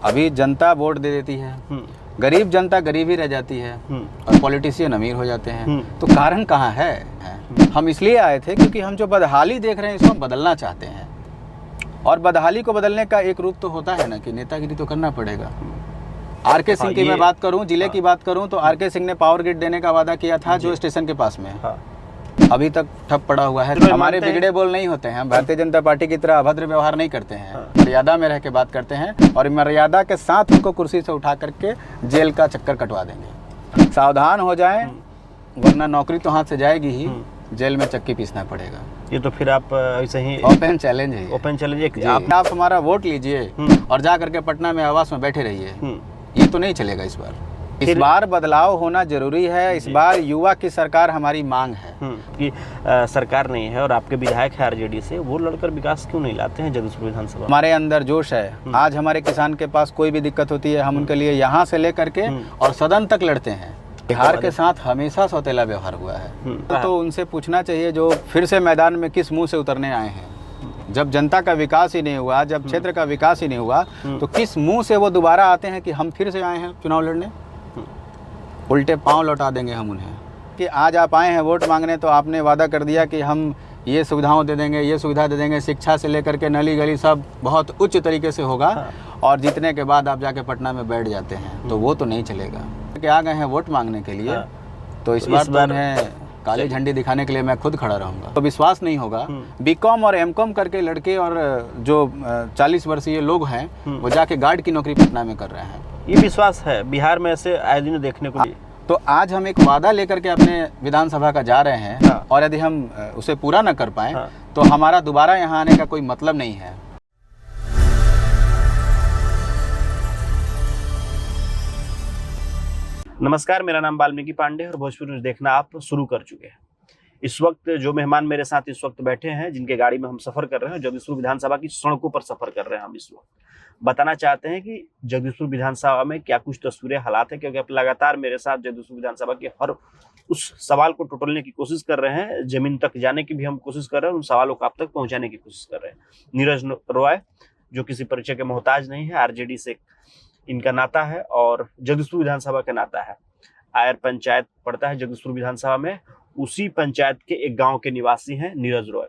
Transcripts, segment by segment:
अभी जनता वोट दे देती है, गरीब जनता गरीब ही रह जाती है और पॉलिटिशियन अमीर हो जाते हैं। तो कारण कहाँ है? हम इसलिए आए थे क्योंकि हम जो बदहाली देख रहे हैं इसको हम बदलना चाहते हैं, और बदहाली को बदलने का एक रूप तो होता है ना कि नेतागिरी तो करना पड़ेगा। आरके सिंह की मैं बात करूं, जिले की बात करूं तो आरके सिंह ने पावर ग्रिड देने का वादा किया था जो स्टेशन के पास में है, अभी तक ठप पड़ा हुआ है। हमारे बिगड़े बोल नहीं होते हैं, हम भारतीय जनता पार्टी की तरह अभद्र व्यवहार नहीं करते हैं, मर्यादा में रह के बात करते हैं और मर्यादा के साथ उनको कुर्सी से उठा करके जेल का चक्कर कटवा देंगे। सावधान हो जाएं, वरना नौकरी तो हाथ से जाएगी ही, जेल में चक्की पीसना पड़ेगा। ये तो फिर आप ऐसे ही ओपन चैलेंज है। ओपन चैलेंज आप हमारा वोट लीजिए और जा करके पटना में आवास में बैठे रहिए, ये तो नहीं चलेगा। इस बार बदलाव होना जरूरी है। इस बार युवा की सरकार हमारी मांग है कि सरकार नहीं है और आपके विधायक है आरजेडी से, वो लड़कर विकास क्यों नहीं लाते हैं जगदीशपुर विधानसभा? हमारे अंदर जोश है। आज हमारे किसान के पास कोई भी दिक्कत होती है, हम उनके लिए यहाँ से लेकर के और सदन तक लड़ते हैं। बिहार के साथ हमेशा सौतेला व्यवहार हुआ है, तो उनसे पूछना चाहिए जो फिर से मैदान में किस मुंह से उतरने आए हैं। जब जनता का विकास ही नहीं हुआ, जब क्षेत्र का विकास ही नहीं हुआ, तो किस मुंह से वो दोबारा आते हैं कि हम फिर से आए हैं चुनाव लड़ने? उल्टे पांव लौटा देंगे हम उन्हें कि आज आप आए हैं वोट मांगने, तो आपने वादा कर दिया कि हम ये सुविधाओं दे देंगे, ये सुविधा दे देंगे, शिक्षा से लेकर के नली गली सब बहुत उच्च तरीके से होगा, और जीतने के बाद आप जाके पटना में बैठ जाते हैं, तो वो तो नहीं चलेगा। कि आ गए हैं वोट मांगने के लिए, तो इस बार उन्हें काली झंडी दिखाने के लिए मैं खुद खड़ा रहूंगा। तो विश्वास नहीं होगा, बीकॉम और एमकॉम करके लड़के और जो 40 वर्षीय लोग हैं वो जाके गार्ड की नौकरी पटना में कर रहे हैं। ये विश्वास है बिहार में ऐसे आए दिन देखने को। तो आज हम एक वादा लेकर के अपने विधानसभा का जा रहे हैं, और यदि हम उसे पूरा न कर पाए तो हमारा दोबारा यहाँ आने का कोई मतलब नहीं है। नमस्कार, मेरा नाम वाल्मीकि पांडे और भोजपुरी न्यूज़ देखना आप शुरू कर चुके हैं। इस वक्त जो मेहमान मेरे साथ इस वक्त बैठे हैं, जिनके गाड़ी में हम सफर कर रहे हैं, जगदीशपुर विधानसभा की सड़कों पर सफर कर रहे हैं हम इस वक्त, बताना चाहते हैं कि जगदीशपुर विधानसभा में क्या कुछ तस्वीरें हालात है, क्योंकि आप लगातार मेरे साथ जगदीशपुर विधानसभा के हर उस सवाल को टटोलने की कोशिश कर रहे हैं, जमीन तक जाने की भी हम कोशिश कर रहे हैं, उन सवालों को आप तक पहुंचाने की कोशिश कर रहे हैं। नीरज रॉय जो किसी परिचय के मोहताज नहीं है, आरजेडी से इनका नाता है और जगदीशपुर विधानसभा का नाता है। आयर पंचायत पड़ता है जगदीशपुर विधानसभा में, उसी पंचायत के एक गांव के निवासी हैं नीरज रॉय,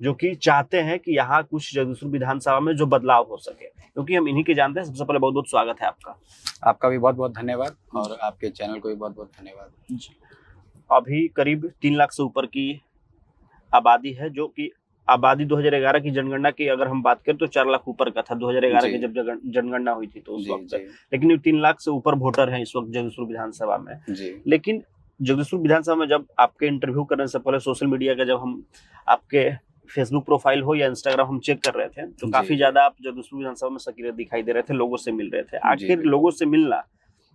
जो कि चाहते हैं कि यहाँ कुछ जगदीशपुर विधानसभा में जो बदलाव हो सके, क्योंकि हम इन्हीं के जानते हैं। सबसे पहले बहुत बहुत स्वागत है आपका। आपका भी बहुत बहुत धन्यवाद और आपके चैनल को भी बहुत बहुत धन्यवाद। अभी करीब 3 लाख से ऊपर की आबादी है, जो कि आबादी 2011 की जनगणना की अगर हम बात करें तो 4 लाख ऊपर का था 2011 की जब जनगणना हुई थी तो उस वक्त। लेकिन 3 लाख से ऊपर वोटर हैं इस वक्त जगदीशपुर विधानसभा में। लेकिन जगदीशपुर विधानसभा में जब आपके इंटरव्यू करने से पहले सोशल मीडिया का जब हम आपके फेसबुक प्रोफाइल हो या इंस्टाग्राम हम चेक कर रहे थे, तो काफी ज्यादा आप जगदीशपुर विधानसभा में सक्रिय दिखाई दे रहे थे, लोगों से मिल रहे थे। आखिर लोगों से मिलना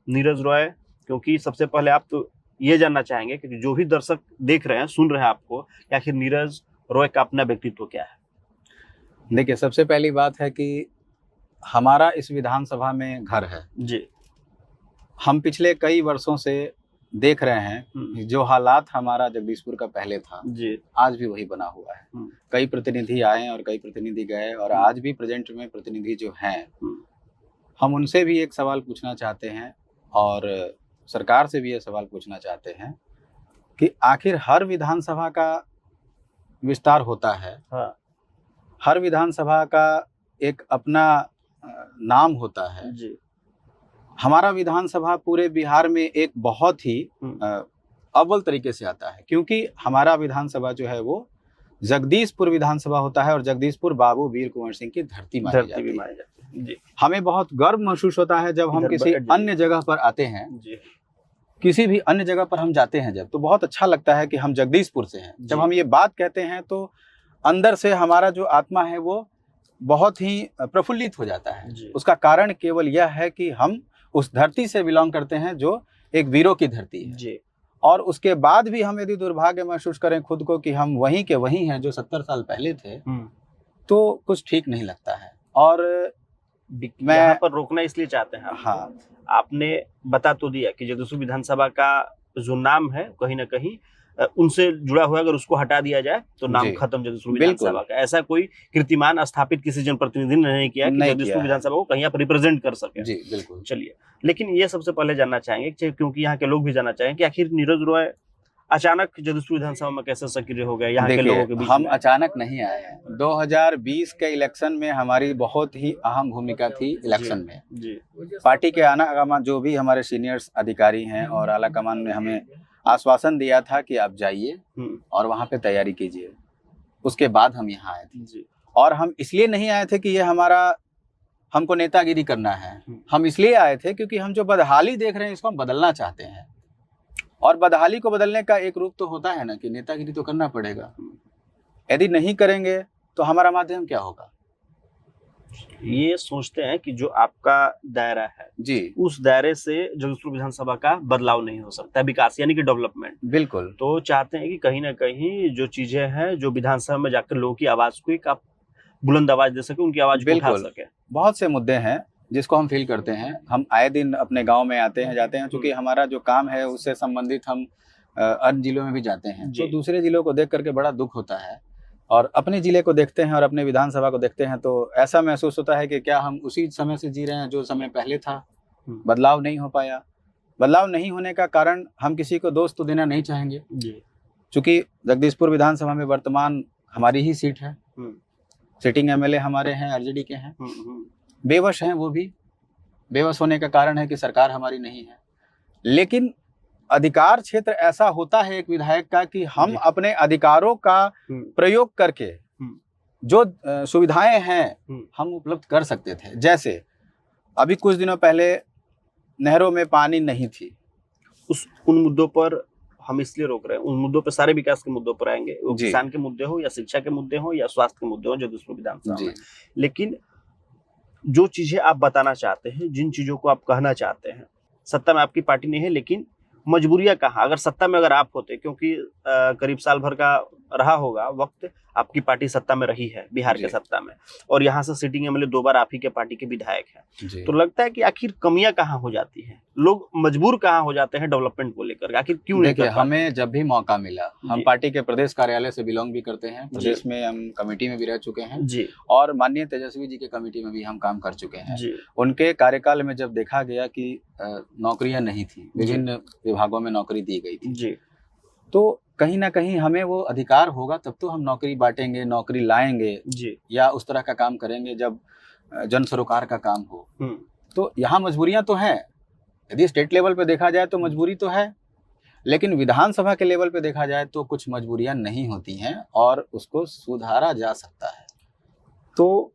नीरज रॉय, क्योंकि सबसे पहले आप तो ये जानना चाहेंगे कि जो भी दर्शक देख रहे हैं सुन रहे हैं आपको, आखिर नीरज रॉय का अपना व्यक्तित्व क्या है? देखिए, सबसे पहली बात है कि हमारा इस विधानसभा में घर है जी। हम पिछले कई वर्षों से देख रहे हैं जो हालात हमारा जगदीशपुर का पहले था जी, आज भी वही बना हुआ है। कई प्रतिनिधि आए और कई प्रतिनिधि गए, और आज भी प्रेजेंट में प्रतिनिधि जो हैं, हम उनसे भी एक सवाल पूछना चाहते हैं और सरकार से भी ये सवाल पूछना चाहते हैं कि आखिर हर विधानसभा का विस्तार होता है, हर विधानसभा का एक अपना नाम होता है जी। हमारा विधानसभा पूरे बिहार में एक बहुत ही अव्वल तरीके से आता है, क्योंकि हमारा विधानसभा जो है वो जगदीशपुर विधानसभा होता है और जगदीशपुर बाबू वीर कुंवर सिंह की धरती मानी जाती है। जी। हमें बहुत गर्व महसूस होता है जब हम किसी अन्य जगह पर आते हैं जी। किसी भी अन्य जगह पर हम जाते हैं जब, तो बहुत अच्छा लगता है कि हम जगदीशपुर से हैं। जब हम ये बात कहते हैं तो अंदर से हमारा जो आत्मा है वो बहुत ही प्रफुल्लित हो जाता है। उसका कारण केवल यह है कि हम उस धरती से बिलोंग करते हैं जो एक वीरों की धरती है जी। और उसके बाद भी हम यदि दुर्भाग्य महसूस करें खुद को कि हम वहीं के वहीं हैं जो 70 साल पहले थे, तो कुछ ठीक नहीं लगता है। और मैं यहाँ पर रोकना इसलिए चाहते हैं। हाँ, आपने बता तो दिया कि जगदीशपुर विधानसभा का जो नाम है कहीं ना कहीं उनसे जुड़ा हुआ अगर उसको हटा दिया जाए तो नाम जी। खत्म जगदीशपुर बिल्कुल। विधानसभा का। ऐसा कोई कीर्तिमान स्थापित किसी जनप्रतिनिधि ने नहीं किया कि नहीं जगदीशपुर किया है। विधानसभा को कहीं आप रिप्रेजेंट कर सके। जी बिल्कुल। चलिए, लेकिन ये सबसे पहले जानना चाहेंगे क्योंकि यहाँ के लोग भी जानना चाहेंगे कि आखिर नीरज रॉय अचानक जगदीशपुर विधानसभा में कैसे सक्रिय हो गए यहाँ के लोगों के देखिए, बीच हम में? अचानक नहीं आए हैं। 2020 के इलेक्शन में हमारी बहुत ही अहम भूमिका थी इलेक्शन में। जी पार्टी के आला कमान जो भी हमारे सीनियर्स अधिकारी हैं और आला कमान ने हमें आश्वासन दिया था कि आप जाइए और वहाँ पे तैयारी कीजिए। उसके बाद हम यहाँ आए थे। जी और हम इसलिए नहीं आए थे कि ये हमको नेतागिरी करना है। हम इसलिए आए थे क्योंकि हम जो बदहाली देख रहे हैं इसको हम बदलना चाहते हैं। और बदहाली को बदलने का एक रूप तो होता है ना कि नेतागिरी तो करना पड़ेगा। यदि नहीं करेंगे तो हमारा माध्यम क्या होगा? ये सोचते हैं कि जो आपका दायरा है जी उस दायरे से जगदीशपुर विधानसभा का बदलाव नहीं हो सकता, विकास यानी कि डेवलपमेंट। बिल्कुल। तो चाहते हैं कि कहीं ना कहीं जो चीजें हैं जो विधानसभा में जाकर लोगों की आवाज को एक आप बुलंद आवाज दे सके, उनकी आवाज को उठा बिल्कुल। सके। बहुत से मुद्दे हैं जिसको हम फील करते हैं। हम आए दिन अपने गांव में आते हैं जाते हैं, क्योंकि हमारा जो काम है उससे संबंधित हम अन्य जिलों में भी जाते हैं। जी। तो दूसरे जिलों को देख करके बड़ा दुख होता है और अपने जिले को देखते हैं और अपने विधानसभा को देखते हैं तो ऐसा महसूस होता है कि क्या हम उसी समय से जी रहे हैं जो समय पहले था। बदलाव नहीं हो पाया। बदलाव नहीं होने का कारण हम किसी को दोष तो देना नहीं चाहेंगे, जी चूँकि जगदीशपुर विधानसभा में वर्तमान हमारी ही सीट है। सिटिंग एमएलए हमारे हैं, आरजेडी के हैं। बेवश हैं वो भी। बेवश होने का कारण है कि सरकार हमारी नहीं है। लेकिन अधिकार क्षेत्र ऐसा होता है एक विधायक का कि हम अपने अधिकारों का प्रयोग करके जो सुविधाएं हैं हम उपलब्ध कर सकते थे। जैसे अभी कुछ दिनों पहले नहरों में पानी नहीं थी। उन मुद्दों पर हम इसलिए रोक रहे हैं, उन मुद्दों पर सारे विकास के मुद्दों पर आएंगे, वो जी। किसान के मुद्दे हो या शिक्षा के मुद्दे हो या स्वास्थ्य के मुद्दे हो जगदीशपुर विधानसभा में। लेकिन जो चीजें आप बताना चाहते हैं, जिन चीजों को आप कहना चाहते हैं, सत्ता में आपकी पार्टी नहीं है लेकिन मजबूरियां कहाँ? अगर सत्ता में अगर आप होते, क्योंकि करीब साल भर का रहा होगा वक्त आपकी पार्टी सत्ता में रही है बिहार के सत्ता में, और यहाँ से सिटिंग एमएलए 2 बार आप ही के पार्टी के विधायक हैं, तो लगता है कि आखिर कमियां कहाँ हो जाती हैं? लोग मजबूर कहाँ हो जाते हैं डेवलपमेंट को लेकर? आखिर क्यों नहीं? देखिए, हमें जब भी मौका मिला, हम पार्टी के प्रदेश कार्यालय से बिलोंग भी करते हैं। प्रदेश में हम कमेटी में भी रह चुके हैं जी, और माननीय तेजस्वी जी के कमेटी में भी हम काम कर चुके हैं जी। उनके कार्यकाल में जब देखा गया कि नौकरियां नहीं थी, विभिन्न विभागों में नौकरी दी गई थी जी, तो कहीं ना कहीं हमें वो अधिकार होगा तब तो हम नौकरी बांटेंगे, नौकरी लाएंगे जी, या उस तरह का काम करेंगे जब जन सरोकार का काम हो। तो यहाँ मजबूरियां तो हैं। यदि स्टेट लेवल पे देखा जाए तो मजबूरी तो है, लेकिन विधानसभा के लेवल पे देखा जाए तो कुछ मजबूरियां नहीं होती हैं और उसको सुधारा जा सकता है। तो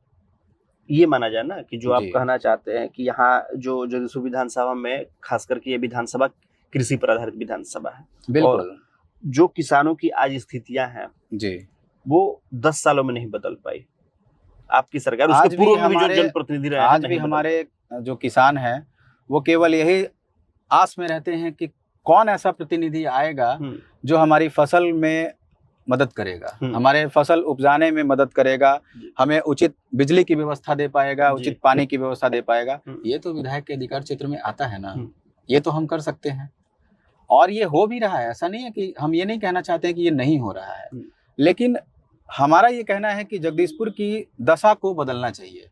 ये माना जाए ना कि जो आप जी। कहना चाहते हैं कि यहाँ जो जगदीशपुर विधानसभा में खास करके ये विधानसभा कृषि पर आधारित विधानसभा है, बिल्कुल। और जो किसानों की आज स्थितियां हैं जी, वो 10 सालों में नहीं बदल पाई। आपकी सरकार, आज उसके भी पूर्व में भी जो हमारे- जनप्रतिनिधि रहे हैं, आज भी नहीं बदल हमारे जो किसान हैं वो केवल यही आस में रहते हैं कि कौन ऐसा प्रतिनिधि आएगा पाए। जो हमारी फसल में मदद करेगा, हमारे फसल उपजाने में मदद करेगा, हमें उचित बिजली की व्यवस्था दे पाएगा, जी। उचित पानी की व्यवस्था दे पाएगा। हम्म। ये तो विधायक के अधिकार क्षेत्र में आता है ना, हम्म। ये तो हम कर सकते हैं और ये हो भी रहा है। ऐसा नहीं है कि हम ये नहीं कहना चाहते हैं कि ये नहीं हो रहा है, लेकिन हमारा ये कहना है कि जगदीशपुर की दशा को बदलना चाहिए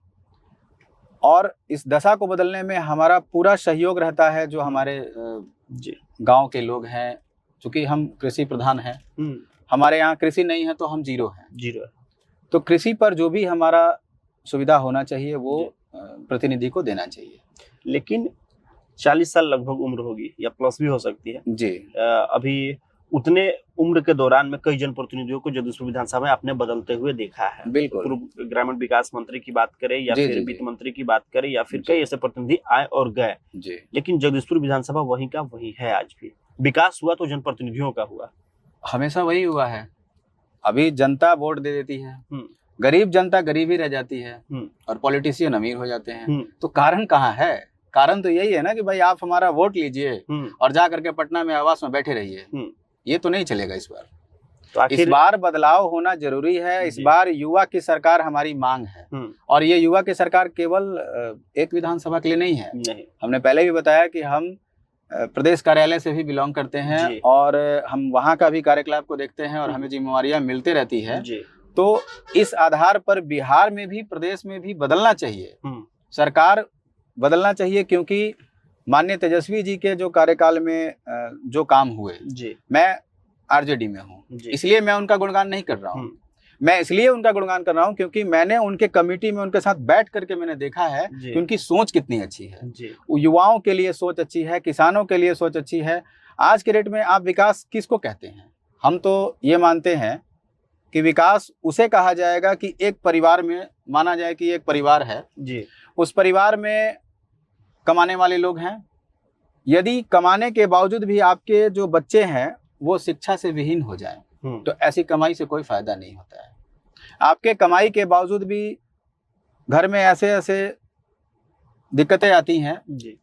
और इस दशा को बदलने में हमारा पूरा सहयोग रहता है। जो हमारे गांव के लोग हैं, चूंकि हम कृषि प्रधान हैं, हमारे यहाँ कृषि नहीं है तो हम जीरो हैं। तो कृषि पर जो भी हमारा सुविधा होना चाहिए वो प्रतिनिधि को देना चाहिए। लेकिन 40 साल लगभग उम्र होगी या प्लस भी हो सकती है जी। अभी उतने उम्र के दौरान में कई जनप्रतिनिधियों को जगदीशपुर विधानसभा में आपने बदलते हुए देखा है। बिल्कुल। पूर्व ग्रामीण विकास मंत्री की बात करें या जी, फिर जी, वित्त जी। मंत्री की बात करें या फिर कई ऐसे प्रतिनिधि आए और गए, जी। लेकिन जगदीशपुर विधानसभा वहीं का वहीं है। आज भी विकास हुआ तो जनप्रतिनिधियों का हुआ, हमेशा वही हुआ है। अभी जनता वोट दे देती है, गरीब जनता गरीब ही रह जाती है और पॉलिटिशियन अमीर हो जाते हैं। तो कारण कहाँ है? कारण तो यही है ना कि भाई आप हमारा वोट लीजिए और जा करके पटना में आवास में बैठे रहिए। ये तो नहीं चलेगा इस बार। तो इस बार बदलाव होना जरूरी है। इस बार युवा की सरकार हमारी मांग है और ये युवा की सरकार केवल एक विधानसभा के लिए नहीं है। हमने पहले भी बताया कि हम प्रदेश कार्यालय से भी बिलोंग करते जी। हैं और हम वहाँ का भी कार्यकलाप को देखते हैं और हमें जिम्मेवारियां मिलती रहती है। जी। तो इस आधार पर बिहार में भी, प्रदेश में भी बदलना चाहिए, सरकार बदलना चाहिए, क्योंकि माननीय तेजस्वी जी के जो कार्यकाल में जो काम हुए, जी। मैं आरजेडी में हूँ, इसलिए मैं उनका गुणगान नहीं कर रहा हूँ। मैं इसलिए उनका गुणगान कर रहा हूँ क्योंकि मैंने उनके कमेटी में उनके साथ बैठ करके मैंने देखा है कि उनकी सोच कितनी अच्छी है। युवाओं के लिए सोच अच्छी है, किसानों के लिए सोच अच्छी है। आज के डेट में आप विकास किसको कहते हैं? हम तो ये मानते हैं कि विकास उसे कहा जाएगा कि एक परिवार में, माना जाए कि एक परिवार है जी, उस परिवार में कमाने वाले लोग हैं। यदि कमाने के बावजूद भी आपके जो बच्चे हैं वो शिक्षा से विहीन हो जाएं, तो ऐसी कमाई से कोई फायदा नहीं होता है। आपके कमाई के बावजूद भी घर में ऐसे ऐसे दिक्कतें आती हैं जी,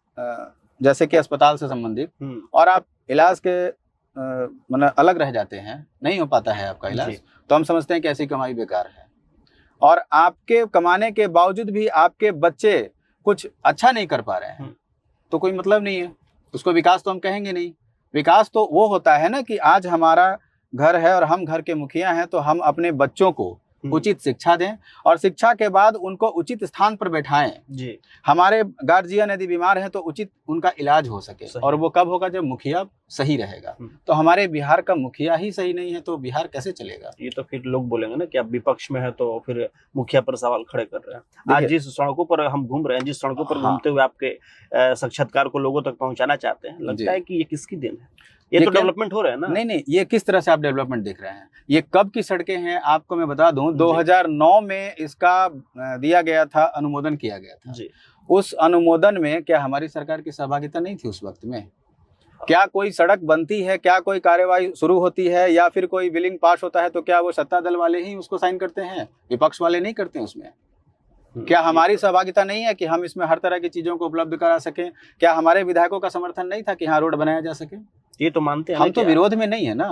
जैसे कि अस्पताल से संबंधित, और आप इलाज के मतलब अलग रह जाते हैं, नहीं हो पाता है आपका इलाज, तो हम समझते हैं कि ऐसी कमाई बेकार है। और आपके कमाने के बावजूद भी आपके बच्चे कुछ अच्छा नहीं कर पा रहे हैं, तो कोई मतलब नहीं है, उसको विकास तो हम कहेंगे नहीं। विकास तो वो होता है ना कि आज हमारा घर है और हम घर के मुखिया हैं, तो हम अपने बच्चों को उचित शिक्षा दें और शिक्षा के बाद उनको उचित स्थान पर बैठाएं जी। हमारे गार्जियन यदि बीमार हैं तो उचित उनका इलाज हो सके, और वो कब होगा? जब मुखिया सही रहेगा। तो हमारे बिहार का मुखिया ही सही नहीं है तो बिहार कैसे चलेगा? ये तो फिर लोग बोलेंगे ना कि आप विपक्ष में है तो फिर मुखिया पर सवाल खड़े कर रहे हैं। आज जिस सड़कों पर हम घूम रहे हैं, जिस सड़कों पर घूमते हुए आपके साक्षात्कार को लोगों तक पहुंचाना चाहते हैं, लगता है कि ये किसकी देन है? ये तो डेवलपमेंट हो रहा है ना? नहीं, ये किस तरह से आप डेवलपमेंट देख रहे हैं? ये कब की सड़कें हैं आपको मैं बता दूं। 2009 में इसका दिया गया था, अनुमोदन किया गया था जी। उस अनुमोदन में क्या हमारी सरकार की सहभागिता नहीं थी उस वक्त में? क्या कोई सड़क बनती है, क्या कोई कार्यवाही शुरू होती है या फिर कोई बिलिंग पास होता है तो क्या वो सत्ता दल वाले ही उसको साइन करते हैं, विपक्ष वाले नहीं करते हैं उसमें? क्या हमारी सहभागिता नहीं है कि हम इसमें हर तरह की चीजों को उपलब्ध करा सकें? क्या हमारे विधायकों का समर्थन नहीं था कि हाँ रोड बनाया जा सके? ये तो मानते हैं, हम तो विरोध में नहीं है ना,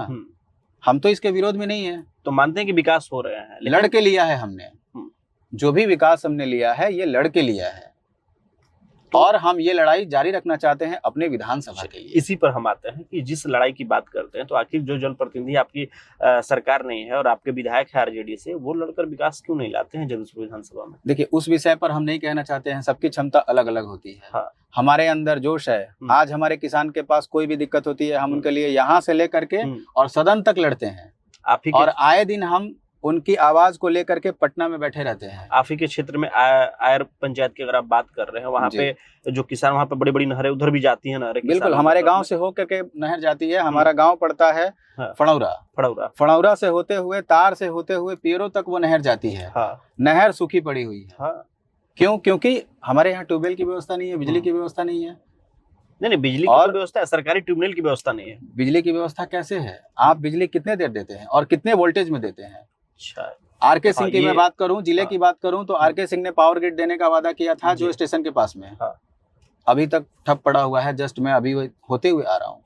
हम तो इसके विरोध में नहीं है, तो मानते हैं कि विकास हो रहा है। लड़के लिया है हमने, जो भी विकास हमने लिया है ये लड़के लिया है, और हम ये लड़ाई जारी रखना चाहते हैं अपने विधानसभा के लिए। इसी पर हम आते हैं कि जिस लड़ाई की बात करते हैं, तो आखिर जो जनप्रतिनिधि आपकी सरकार नहीं है और आपके विधायक है आरजेडी से, वो लड़कर विकास क्यों नहीं लाते हैं जब विधानसभा में? देखिए, उस विषय पर हम नहीं कहना चाहते हैं, सबकी क्षमता अलग अलग होती है। हाँ। हमारे अंदर जोश है। आज हमारे किसान के पास कोई भी दिक्कत होती है, हम उनके लिए यहाँ से लेकर के और सदन तक लड़ते हैं, और आए दिन हम उनकी आवाज को लेकर के पटना में बैठे रहते हैं। आप ही के क्षेत्र में आयर पंचायत की अगर आप बात कर रहे हैं, वहाँ पे जो किसान, वहाँ पे बड़ी बड़ी नहरें उधर भी जाती है नहरें। बिल्कुल, हमारे गांव से होकर के नहर जाती है। हमारा गांव पड़ता है फणौरा से होते हुए, तार से होते हुए पीरो तक वो नहर जाती है। नहर सूखी पड़ी हुई है। क्यों? क्योंकि हमारे यहाँ ट्यूबवेल की व्यवस्था नहीं है, बिजली की व्यवस्था नहीं है। नहीं, बिजली की व्यवस्था है, सरकारी ट्यूबवेल की व्यवस्था नहीं है। बिजली की व्यवस्था कैसे है? आप बिजली कितने देर देते हैं और कितने वोल्टेज में देते हैं? आरके सिंह की मैं बात करूं, जिले की बात करूं, तो आरके सिंह ने पावर ग्रिड देने का वादा किया था जो स्टेशन के पास में है, अभी तक ठप पड़ा हुआ है। जस्ट मैं अभी होते हुए आ रहा हूं।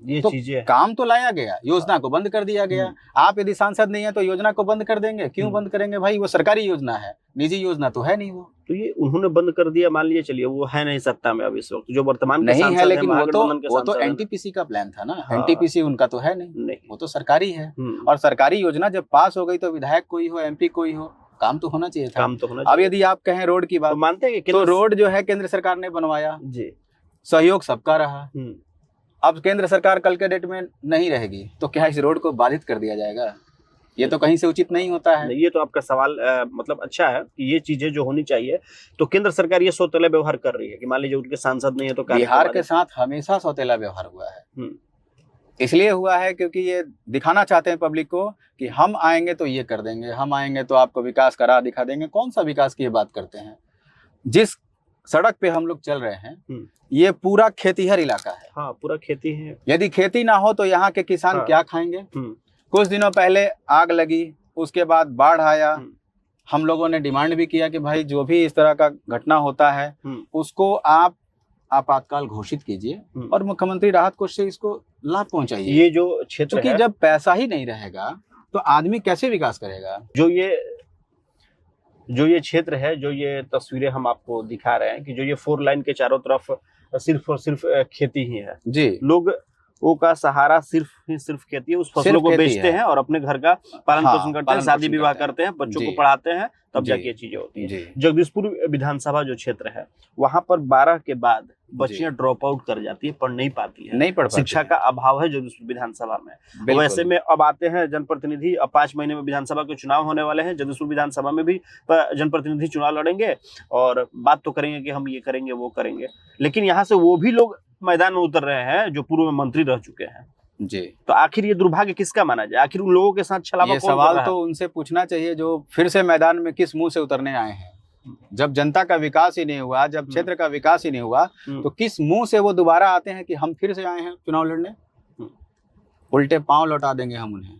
ये तो चीजें काम तो लाया गया, योजना को बंद कर दिया गया। आप यदि सांसद नहीं है तो योजना को बंद कर देंगे? क्यों बंद करेंगे भाई? वो सरकारी योजना है, निजी योजना तो है नहीं। वो तो ये उन्होंने बंद कर दिया, मान लीजिए, चलिए वो है नहीं सत्ता में अब इस वक्त, जो वर्तमान नहीं है, लेकिन वो तो एनटीपीसी का प्लान था ना। एनटीपीसी उनका तो है नहीं, वो तो सरकारी है। और सरकारी योजना जब पास हो गई तो विधायक कोई हो, एमपी कोई हो, काम तो होना चाहिए था। काम तो होना चाहिए। अब यदि आप कहें रोड की बात, तो मानते हैं कि तो रोड जो है केंद्र सरकार ने बनवाया जी, सहयोग सबका रहा। अब केंद्र सरकार कल के डेट में नहीं रहेगी तो क्या इस रोड को बाधित कर दिया जाएगा? ये तो कहीं से उचित नहीं होता है। ये तो आपका सवाल मतलब अच्छा है कि ये चीजें जो होनी चाहिए, तो केंद्र सरकार ये सौतेला व्यवहार कर रही है कि मान लीजिए उनके सांसद नहीं है तो बिहार के साथ हमेशा सौतेला व्यवहार हुआ है। इसलिए हुआ है क्योंकि ये दिखाना चाहते हैं पब्लिक को कि हम आएंगे तो ये कर देंगे, हम आएंगे तो आपको विकास करा दिखा देंगे। कौन सा विकास की बात करते हैं? जिस सड़क पे हम लोग चल रहे हैं ये पूरा खेतीहर इलाका है। हाँ, पूरा खेती है। यदि खेती ना हो तो यहाँ के किसान क्या खाएंगे? कुछ दिनों पहले आग लगी, उसके बाद बाढ़ आया। हम लोगों ने डिमांड भी किया कि भाई जो भी इस तरह का घटना होता है उसको आप आपातकाल घोषित कीजिए और मुख्यमंत्री राहत कोष से इसको लाभ पहुंचाइए। ये जो क्षेत्र क्योंकि जब पैसा ही नहीं रहेगा तो आदमी कैसे विकास करेगा? जो ये क्षेत्र है, जो ये तस्वीरें हम आपको दिखा रहे हैं कि जो ये 4 लाइन के चारों तरफ सिर्फ और सिर्फ खेती ही है। जी, लोगों का सहारा सिर्फ खेती है, उस फसलों को खेती बेचते है। हैं और अपने घर का पालन हाँ, पोषण करते हैं, पालन शादी पोषण विवाह करते हैं। करते हैं, बच्चों जी। को पढ़ाते हैं, तब जी। जाके ये चीजें होती हैं। जी, जगदीशपुर विधानसभा जो क्षेत्र है, वहां पर 12 के बाद बच्चियां ड्रॉप आउट कर जाती है, पढ़ नहीं पाती है, नहीं पढ़ पाते शिक्षा हैं। का अभाव है जगदीशपुर विधानसभा में। बिल्कुल। वैसे में अब आते हैं जनप्रतिनिधि, अब 5 महीने में विधानसभा के चुनाव होने वाले हैं, जगदीशपुर विधानसभा में भी जनप्रतिनिधि चुनाव लड़ेंगे और बात तो करेंगे कि हम ये करेंगे वो करेंगे, लेकिन यहाँ से वो भी लोग मैदान में उतर रहे हैं जो पूर्व में मंत्री रह चुके हैं। जी, तो आखिर ये दुर्भाग्य किसका माना जाए? आखिर उन लोगों के साथ छलावा ये कौन कर सवाल रहा है? तो उनसे पूछना चाहिए जो फिर से मैदान में किस मुंह से उतरने आए हैं। जब जनता का विकास ही नहीं हुआ, जब क्षेत्र का विकास ही नहीं हुआ, तो किस मुंह से वो दोबारा आते हैं कि हम फिर से आए हैं चुनाव लड़ने? उल्टे पांव लौटा देंगे हम उन्हें।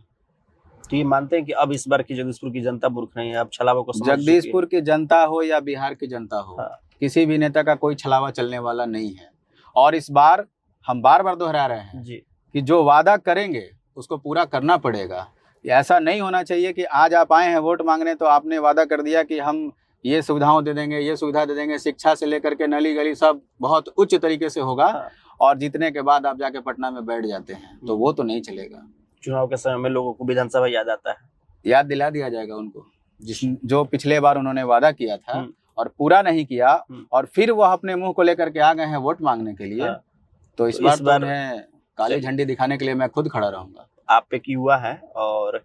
तो ये मानते हैं कि अब इस बार की जगदीशपुर की जनता मूर्ख नहीं है, अब छलावा को समझ चुकी है। जगदीशपुर की जनता हो या बिहार की जनता हो, हाँ। किसी भी नेता का कोई छलावा चलने वाला नहीं है। और इस बार हम बार बार दोहरा रहे हैं जी, कि जो वादा करेंगे उसको पूरा करना पड़ेगा। ऐसा नहीं होना चाहिए कि आज आप आए हैं वोट मांगने तो आपने वादा कर दिया कि हम ये सुविधाओं दे देंगे, ये सुविधा दे देंगे, शिक्षा से लेकर के नली गली सब बहुत उच्च तरीके से होगा, हाँ। और जीतने के बाद आप जाके पटना में बैठ जाते हैं, तो वो तो नहीं चलेगा। चुनाव के समय में लोगों को विधानसभा याद आता है। याद दिला दिया जाएगा उनको जो पिछले बार उन्होंने वादा किया था और पूरा नहीं किया, और फिर वो अपने मुंह को लेकर के आ गए हैं वोट मांगने के लिए। हाँ। तो इस बार उन्हें काली झंडी दिखाने के लिए मैं खुद खड़ा रहूंगा। आप एक युवा हैं और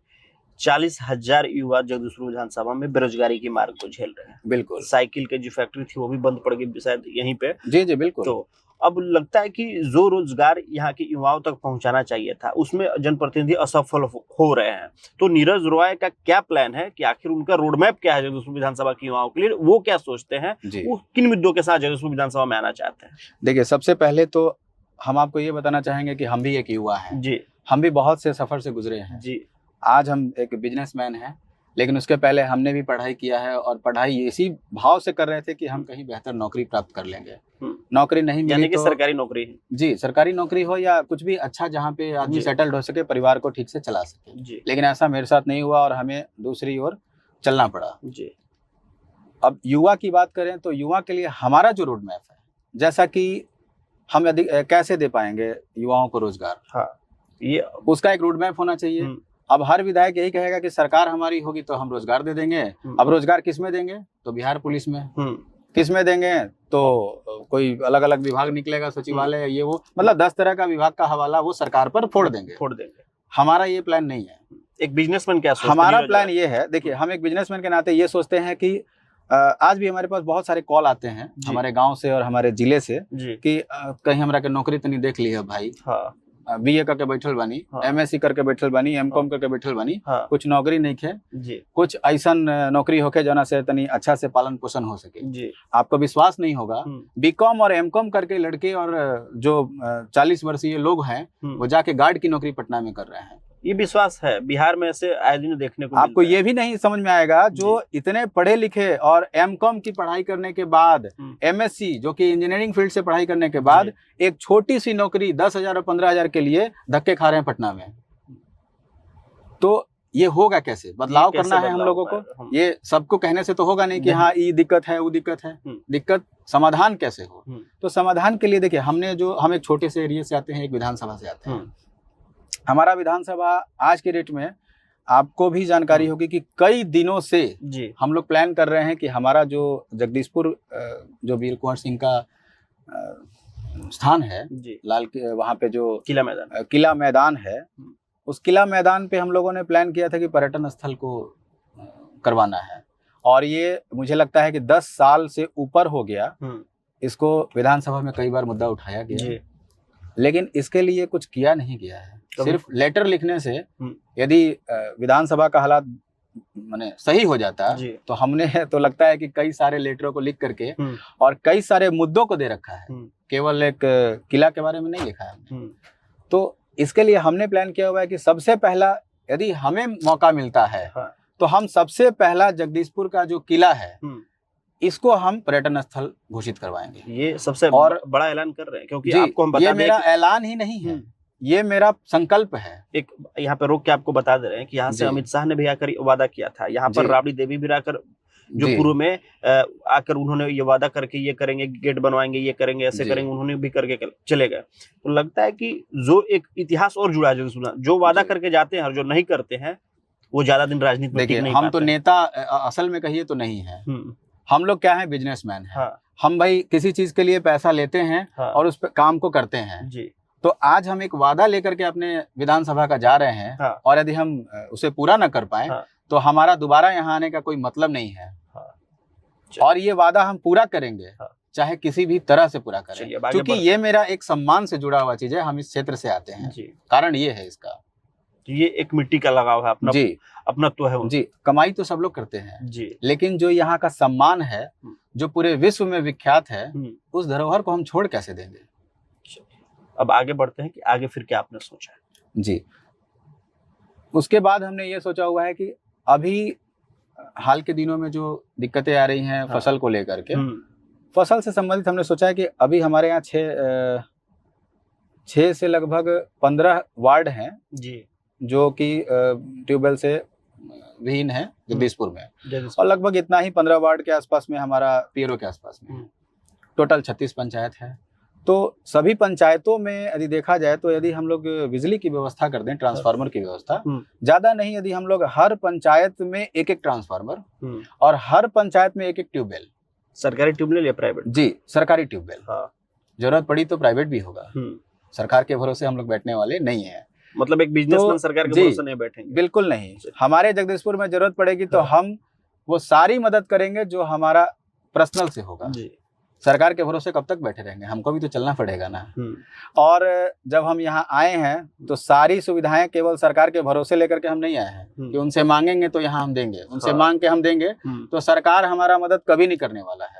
40,000 युवा जगदीशपुर विधानसभा में बेरोजगारी की मार को झेल रहे हैं। बिल्कुल। साइकिल की जो फैक्ट्री थी वो भी बंद पड़ गई शायद यहीं पे। जी जी बिल्कुल। तो अब लगता है कि जो रोजगार यहाँ के युवाओं तक पहुंचाना चाहिए था उसमें जनप्रतिनिधि असफल हो रहे हैं। तो नीरज रॉय का क्या प्लान है कि आखिर उनका रोड मैप क्या है जगदीशपुर विधानसभा के युवाओं के लिए, वो क्या सोचते हैं, वो किन मुद्दों के साथ जगदीशपुर विधानसभा में आना चाहते हैं? देखिए, सबसे पहले तो हम आपको ये बताना चाहेंगे कि हम भी एक युवा हैं जी, हम भी बहुत से सफर से गुजरे हैं जी। आज हम एक बिजनेसमैन हैं, लेकिन उसके पहले हमने भी पढ़ाई किया है, और पढ़ाई इसी भाव से कर रहे थे कि हम कहीं बेहतर नौकरी प्राप्त कर लेंगे। नौकरी नहीं मिली तो सरकारी नौकरी है। जी, सरकारी नौकरी हो या कुछ भी अच्छा जहाँ पे आदमी सेटल्ड हो सके, परिवार को ठीक से चला सके जी। लेकिन ऐसा मेरे साथ नहीं हुआ और हमें दूसरी ओर चलना पड़ा जी। अब युवा की बात करें तो युवा के लिए हमारा जो रोड मैप है, जैसा कि हम यदि कैसे दे पाएंगे युवाओं को रोजगार, हाँ, ये उसका एक रोड मैप होना चाहिए। अब हर विधायक यही कहेगा कि सरकार हमारी होगी तो हम रोजगार दे देंगे। अब रोजगार किस में देंगे? तो बिहार पुलिस में। किस में देंगे? तो कोई अलग अलग विभाग निकलेगा, सचिवालय, ये वो, मतलब 10 तरह का विभाग का हवाला वो सरकार पर फोड़ देंगे। हमारा ये प्लान नहीं है। एक बिजनेसमैन क्या सोचता है? हमारा प्लान ये है, देखिए, हम एक बिजनेसमैन के नाते ये सोचते हैं कि आज भी हमारे पास बहुत सारे कॉल आते हैं हमारे गांव से और हमारे जिले से कि कहीं हमरा के नौकरी तनी देख ली है भाई। हाँ। बीए करके बैठल बानी, एमएससी करके बैठल बानी, एमकॉम करके बैठल बानी, कुछ नौकरी नहीं खे, कुछ ऐसा नौकरी होके जना से तनी अच्छा से पालन पोषण हो सके। आपको विश्वास नहीं होगा, बीकॉम और एमकॉम करके लड़के और जो 40 वर्षीय लोग हैं वो जाके गार्ड की नौकरी पटना में कर रहे हैं। ये विश्वास है बिहार में से आए दिन देखने को आपको ये भी नहीं समझ में आएगा, जो इतने पढ़े लिखे और एमकॉम की पढ़ाई करने के बाद, एमएससी जो कि इंजीनियरिंग फील्ड से पढ़ाई करने के बाद एक छोटी सी नौकरी 10,000 और 15,000 के लिए धक्के खा रहे हैं पटना में। तो ये होगा कैसे? बदलाव करना है हम लोगों को। ये सबको कहने से तो होगा नहीं कि हाँ ये दिक्कत है वो दिक्कत है। दिक्कत समाधान कैसे हो? तो समाधान के लिए देखिए, हम एक छोटे से एरिया से आते हैं, एक विधानसभा से आते हैं। हमारा विधानसभा आज के डेट में आपको भी जानकारी होगी कि कई दिनों से हम लोग प्लान कर रहे हैं कि हमारा जो जगदीशपुर जो वीर कुंवर सिंह का स्थान है, लाल वहाँ पे जो किला मैदान है, उस किला मैदान पे हम लोगों ने प्लान किया था कि पर्यटन स्थल को करवाना है। और ये मुझे लगता है कि 10 साल से ऊपर हो गया, इसको विधानसभा में कई बार मुद्दा उठाया गया, लेकिन इसके लिए कुछ किया नहीं गया है। सिर्फ लेटर लिखने से यदि विधानसभा का हालात माने सही हो जाता तो हमने तो लगता है कि कई सारे लेटरों को लिख करके और कई सारे मुद्दों को दे रखा है, केवल एक किला के बारे में नहीं लिखा है हमने। तो इसके लिए हमने प्लान किया हुआ है कि सबसे पहला यदि हमें मौका मिलता है तो हम सबसे पहला जगदीशपुर का जो किला है इसको हम पर्यटन स्थल घोषित करवाएंगे। ये सबसे बड़ा ऐलान कर रहे हैं, क्योंकि आपको हम बता ये मेरा ऐलान ही नहीं है, ये मेरा संकल्प है। एक यहाँ पे रोक के आपको बता दे रहे हैं कि यहाँ से अमित शाह ने भी आकर वादा किया था, यहाँ पर राबड़ी देवी भी आकर जो जी। पूर्व में आकर उन्होंने ये वादा करके ये करेंगे, गेट बनवाएंगे, ये करेंगे, ऐसे जी। करेंगे, उन्होंने भी करके चले गए। तो लगता है कि जो एक इतिहास और जुड़ा है, जो सुना, जो वादा जी। करके जाते हैं और जो नहीं करते हैं वो ज्यादा दिन राजनीति में टिक देखिए, नहीं हम तो पाते हैं। नेता असल में कहिए तो नहीं है। हम लोग क्या है, बिजनेसमैन हैं। हाँ हम भाई किसी चीज के लिए पैसा लेते हैं हाँ और उस पे काम को करते हैं। जी तो आज हम एक वादा लेकर के अपने विधानसभा का जा रहे हैं, हाँ और यदि हम उसे पूरा न कर पाए हाँ तो हमारा दोबारा यहाँ आने का कोई मतलब नहीं है। हाँ। और ये वादा हम पूरा करेंगे, हाँ। चाहे किसी भी तरह से पूरा चलिए, करें, अब आगे क्योंकि बढ़ते ये मेरा एक सम्मान से जुड़ा हुआ चीज है। हम इस क्षेत्र से आते हैं, जी। कारण ये है इसका। तो ये एक मिट्टी का लगाव है, अपना जी अपनत्व है उनका। जी, कमाई तो सब लोग करते हैं, जी लेकिन जो यहाँ का सम्मान है, जो पूरे विश्व में विख्यात है, उस धरोहर को हम छोड़ कैसे देंगे। अब आगे बढ़ते हैं कि आगे फिर क्या आपने सोचा है। जी, उसके बाद हमने ये सोचा हुआ है कि अभी हाल के दिनों में जो दिक्कतें आ रही हैं फसल को लेकर के, फसल से संबंधित हमने सोचा है कि अभी हमारे यहाँ 6 से लगभग 15 वार्ड हैं जी जो कि ट्यूबवेल से विहीन है जगदीशपुर में, जगदीश- और लगभग इतना ही 15 वार्ड के आसपास में हमारा पीरो के आसपास में टोटल 36 पंचायत है। तो सभी पंचायतों में यदि देखा जाए तो यदि हम लोग बिजली की व्यवस्था कर दें, ट्रांसफार्मर की व्यवस्था, ज्यादा नहीं, यदि हम लोग हर पंचायत में एक एक ट्रांसफार्मर और हर पंचायत में एक एक ट्यूबवेल, सरकारी ट्यूबवेल या प्राइवेट? जी, सरकारी ट्यूबवेल। हाँ। जरूरत पड़ी तो प्राइवेट भी होगा, सरकार के भरोसे हम लोग बैठने वाले नहीं है। मतलब एक बिजनेसमैन तो सरकार के जी, भरोसे नहीं बैठेंगे। बिल्कुल नहीं। हमारे जगदीशपुर में जरूरत पड़ेगी तो हम वो सारी मदद करेंगे जो हमारा पर्सनल से होगा। जी। सरकार के भरोसे कब तक बैठे रहेंगे, हमको भी तो चलना पड़ेगा ना। और जब हम यहाँ आए हैं तो सारी सुविधाएं केवल सरकार के भरोसे लेकर के हम नहीं आए हैं कि उनसे मांगेंगे तो यहाँ हम देंगे, उनसे मांग के हम देंगे तो सरकार हमारा मदद कभी नहीं करने वाला है,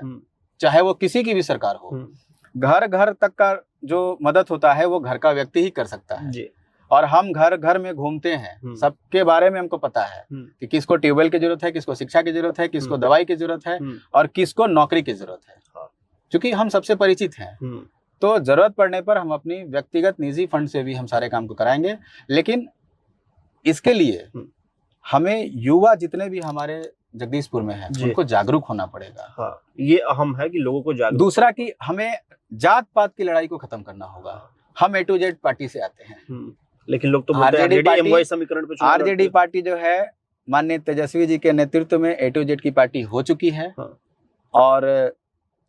चाहे वो किसी की भी सरकार हो। घर घर तक का जो मदद होता है वो घर का व्यक्ति ही कर सकता है जी। और हम घर घर में घूमते हैं, सबके बारे में हमको पता है कि किसको ट्यूबवेल की जरूरत है, किसको शिक्षा की जरूरत है, किसको दवाई की जरूरत है और किसको नौकरी की जरूरत है, क्योंकि हम सबसे परिचित हैं। तो जरूरत पड़ने पर हम अपनी व्यक्तिगत निजी फंड से भी हम सारे काम को कराएंगे, लेकिन इसके लिए हमें युवा जितने भी हमारे जगदीशपुर में हैं उनको जागरूक होना पड़ेगा। हाँ, ये अहम है कि लोगों को जागरूक। दूसरा कि हमें जात पात की लड़ाई को खत्म करना होगा। हम A to Z पार्टी से आते हैं, लेकिन लोग तो बोलते हैं आरजेडी समीकरण पे चुनाव आरजेडी पार्टी जो है माननीय तेजस्वी जी के नेतृत्व में A to Z की पार्टी हो चुकी है। और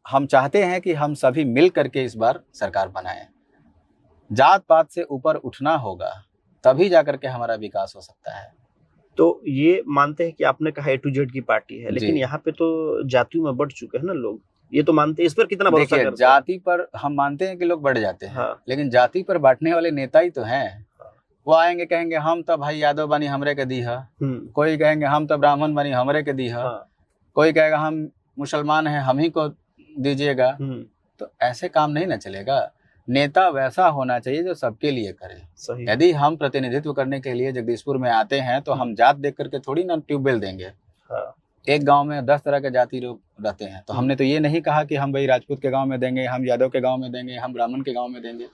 हम चाहते हैं कि हम सभी मिल करके इस बार सरकार बनाएं। जात पात से ऊपर उठना होगा, तभी जाकर के हमारा विकास हो सकता है। तो ये मानते हैं कि आपने कहा A to Z की पार्टी है, लेकिन यहाँ पे तो जातियों में बढ़ चुके हैं ना लोग, ये तो मानते हैं। इस पर कितना भरोसा करते हैं? जाति पर हम मानते हैं कि लोग बढ़ जाते हैं, लेकिन जाति पर बांटने वाले नेता ही तो हैं। वो आएंगे कहेंगे हम तो भाई यादव बनी हमरे के दी है, कोई कहेंगे हम तो ब्राह्मण बनी हमरे के दी है, कोई कहेगा हम मुसलमान हैं हम ही को दीजिएगा। तो ऐसे काम नहीं ना चलेगा। नेता वैसा होना चाहिए जो सबके लिए करे। यदि हम प्रतिनिधित्व करने के लिए जगदीशपुर में आते हैं तो हम जात देख करके थोड़ी ना ट्यूबवेल देंगे। एक गांव में 10 तरह के जाति लोग रहते हैं, तो हमने तो ये नहीं कहा कि हम भाई राजपूत के गांव में देंगे, हम यादव के गांव में देंगे, हम ब्राह्मण के गांव में देंगे।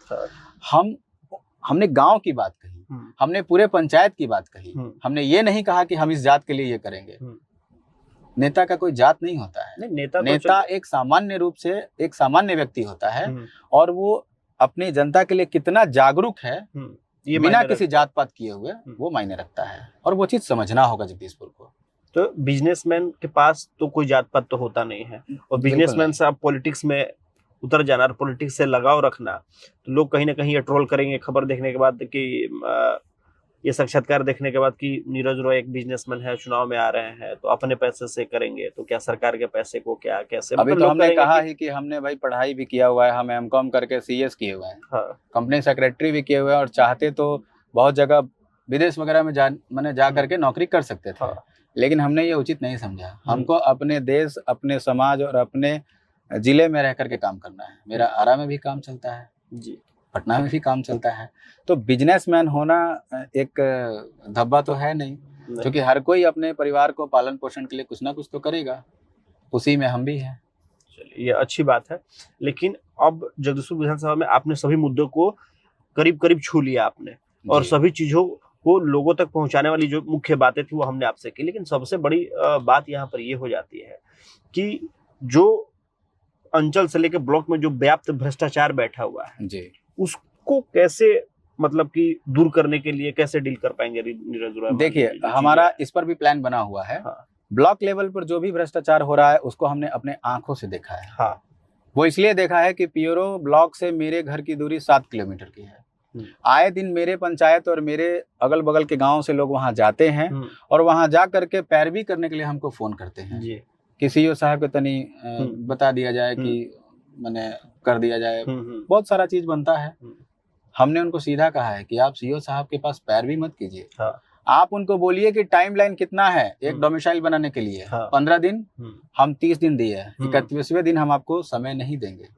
हमने गांव की बात कही, हमने पूरे पंचायत की बात कही। हमने ये नहीं कहा कि हम इस जात के लिए ये करेंगे। नेता का कोई जात नहीं होता है। नेता एक सामान्य रूप से एक सामान्य व्यक्ति होता है और वो अपनी जनता के लिए कितना जागरूक है ये बिना किसी जात पात किए हुए वो मायने रखता है, और वो चीज समझना होगा जगदीशपुर को। तो बिजनेसमैन के पास तो कोई जात पात तो होता नहीं है, और बिजनेसमैन से आप पॉलिटिक्स में उतर जाना और पॉलिटिक्स से लगाव रखना, तो लोग कहीं ना कहीं ये ट्रोल करेंगे खबर देखने के बाद कि ये साक्षात्कार देखने के बाद कि नीरज रॉय एक बिजनेसमैन है, चुनाव में आ रहे हैं तो अपने पैसे से करेंगे, तो क्या सरकार के पैसे को क्या कैसे? अभी तो हमने कहा ही कि हमने भाई पढ़ाई भी किया हुआ है, हम M.Com करके CS किए हुए हैं, कंपनी सेक्रेटरी भी किए हुए हैं, और चाहते तो बहुत जगह विदेश वगैरह में जा करके नौकरी कर सकते थे। लेकिन हमने ये उचित नहीं समझा। हमको अपने देश, अपने समाज और अपने जिले में रह करके काम करना है। मेरा आरा में भी काम चलता है जी, पटना में भी काम चलता है। तो बिजनेसमैन होना एक धब्बा तो है नहीं, क्योंकि हर कोई अपने परिवार को पालन पोषण के लिए कुछ ना कुछ तो करेगा, उसी में हम भी हैं। चलिए, ये अच्छी बात है। लेकिन अब जगदीशपुर विधानसभा में आपने सभी मुद्दों को करीब करीब छू लिया आपने, और सभी चीजों वो लोगों तक पहुंचाने वाली जो मुख्य बातें थी वो हमने आपसे की, लेकिन सबसे बड़ी बात यहाँ पर ये हो जाती है कि जो अंचल से लेकर ब्लॉक में जो व्याप्त भ्रष्टाचार बैठा हुआ है जी, उसको कैसे मतलब कि दूर करने के लिए कैसे डील कर पाएंगे नीरज उरांव? देखिए हमारा इस पर भी प्लान बना हुआ है। हाँ। ब्लॉक लेवल पर जो भी भ्रष्टाचार हो रहा है उसको हमने अपने आंखों से देखा है। हाँ। वो इसलिए देखा है कि पियोरो ब्लॉक से मेरे घर की दूरी 7 किलोमीटर की है। आए दिन मेरे पंचायत और मेरे अगल बगल के गांव से लोग वहां जाते हैं और वहां जा करके पैरवी करने के लिए हमको फोन करते हैं जी। कि सीईओ साहब को तनी बता दिया जाए कि मैंने कर दिया जाए। बहुत सारा चीज बनता है। हमने उनको सीधा कहा है कि आप सीईओ साहब के पास पैरवी मत कीजिए। हाँ। आप उनको बोलिए कि टाइमलाइन कितना है एक डोमिसाइल बनाने के लिए। हाँ। 15 दिन, हम 30 दिन दिए हैं, 31वें दिन हम आपको समय नहीं देंगे।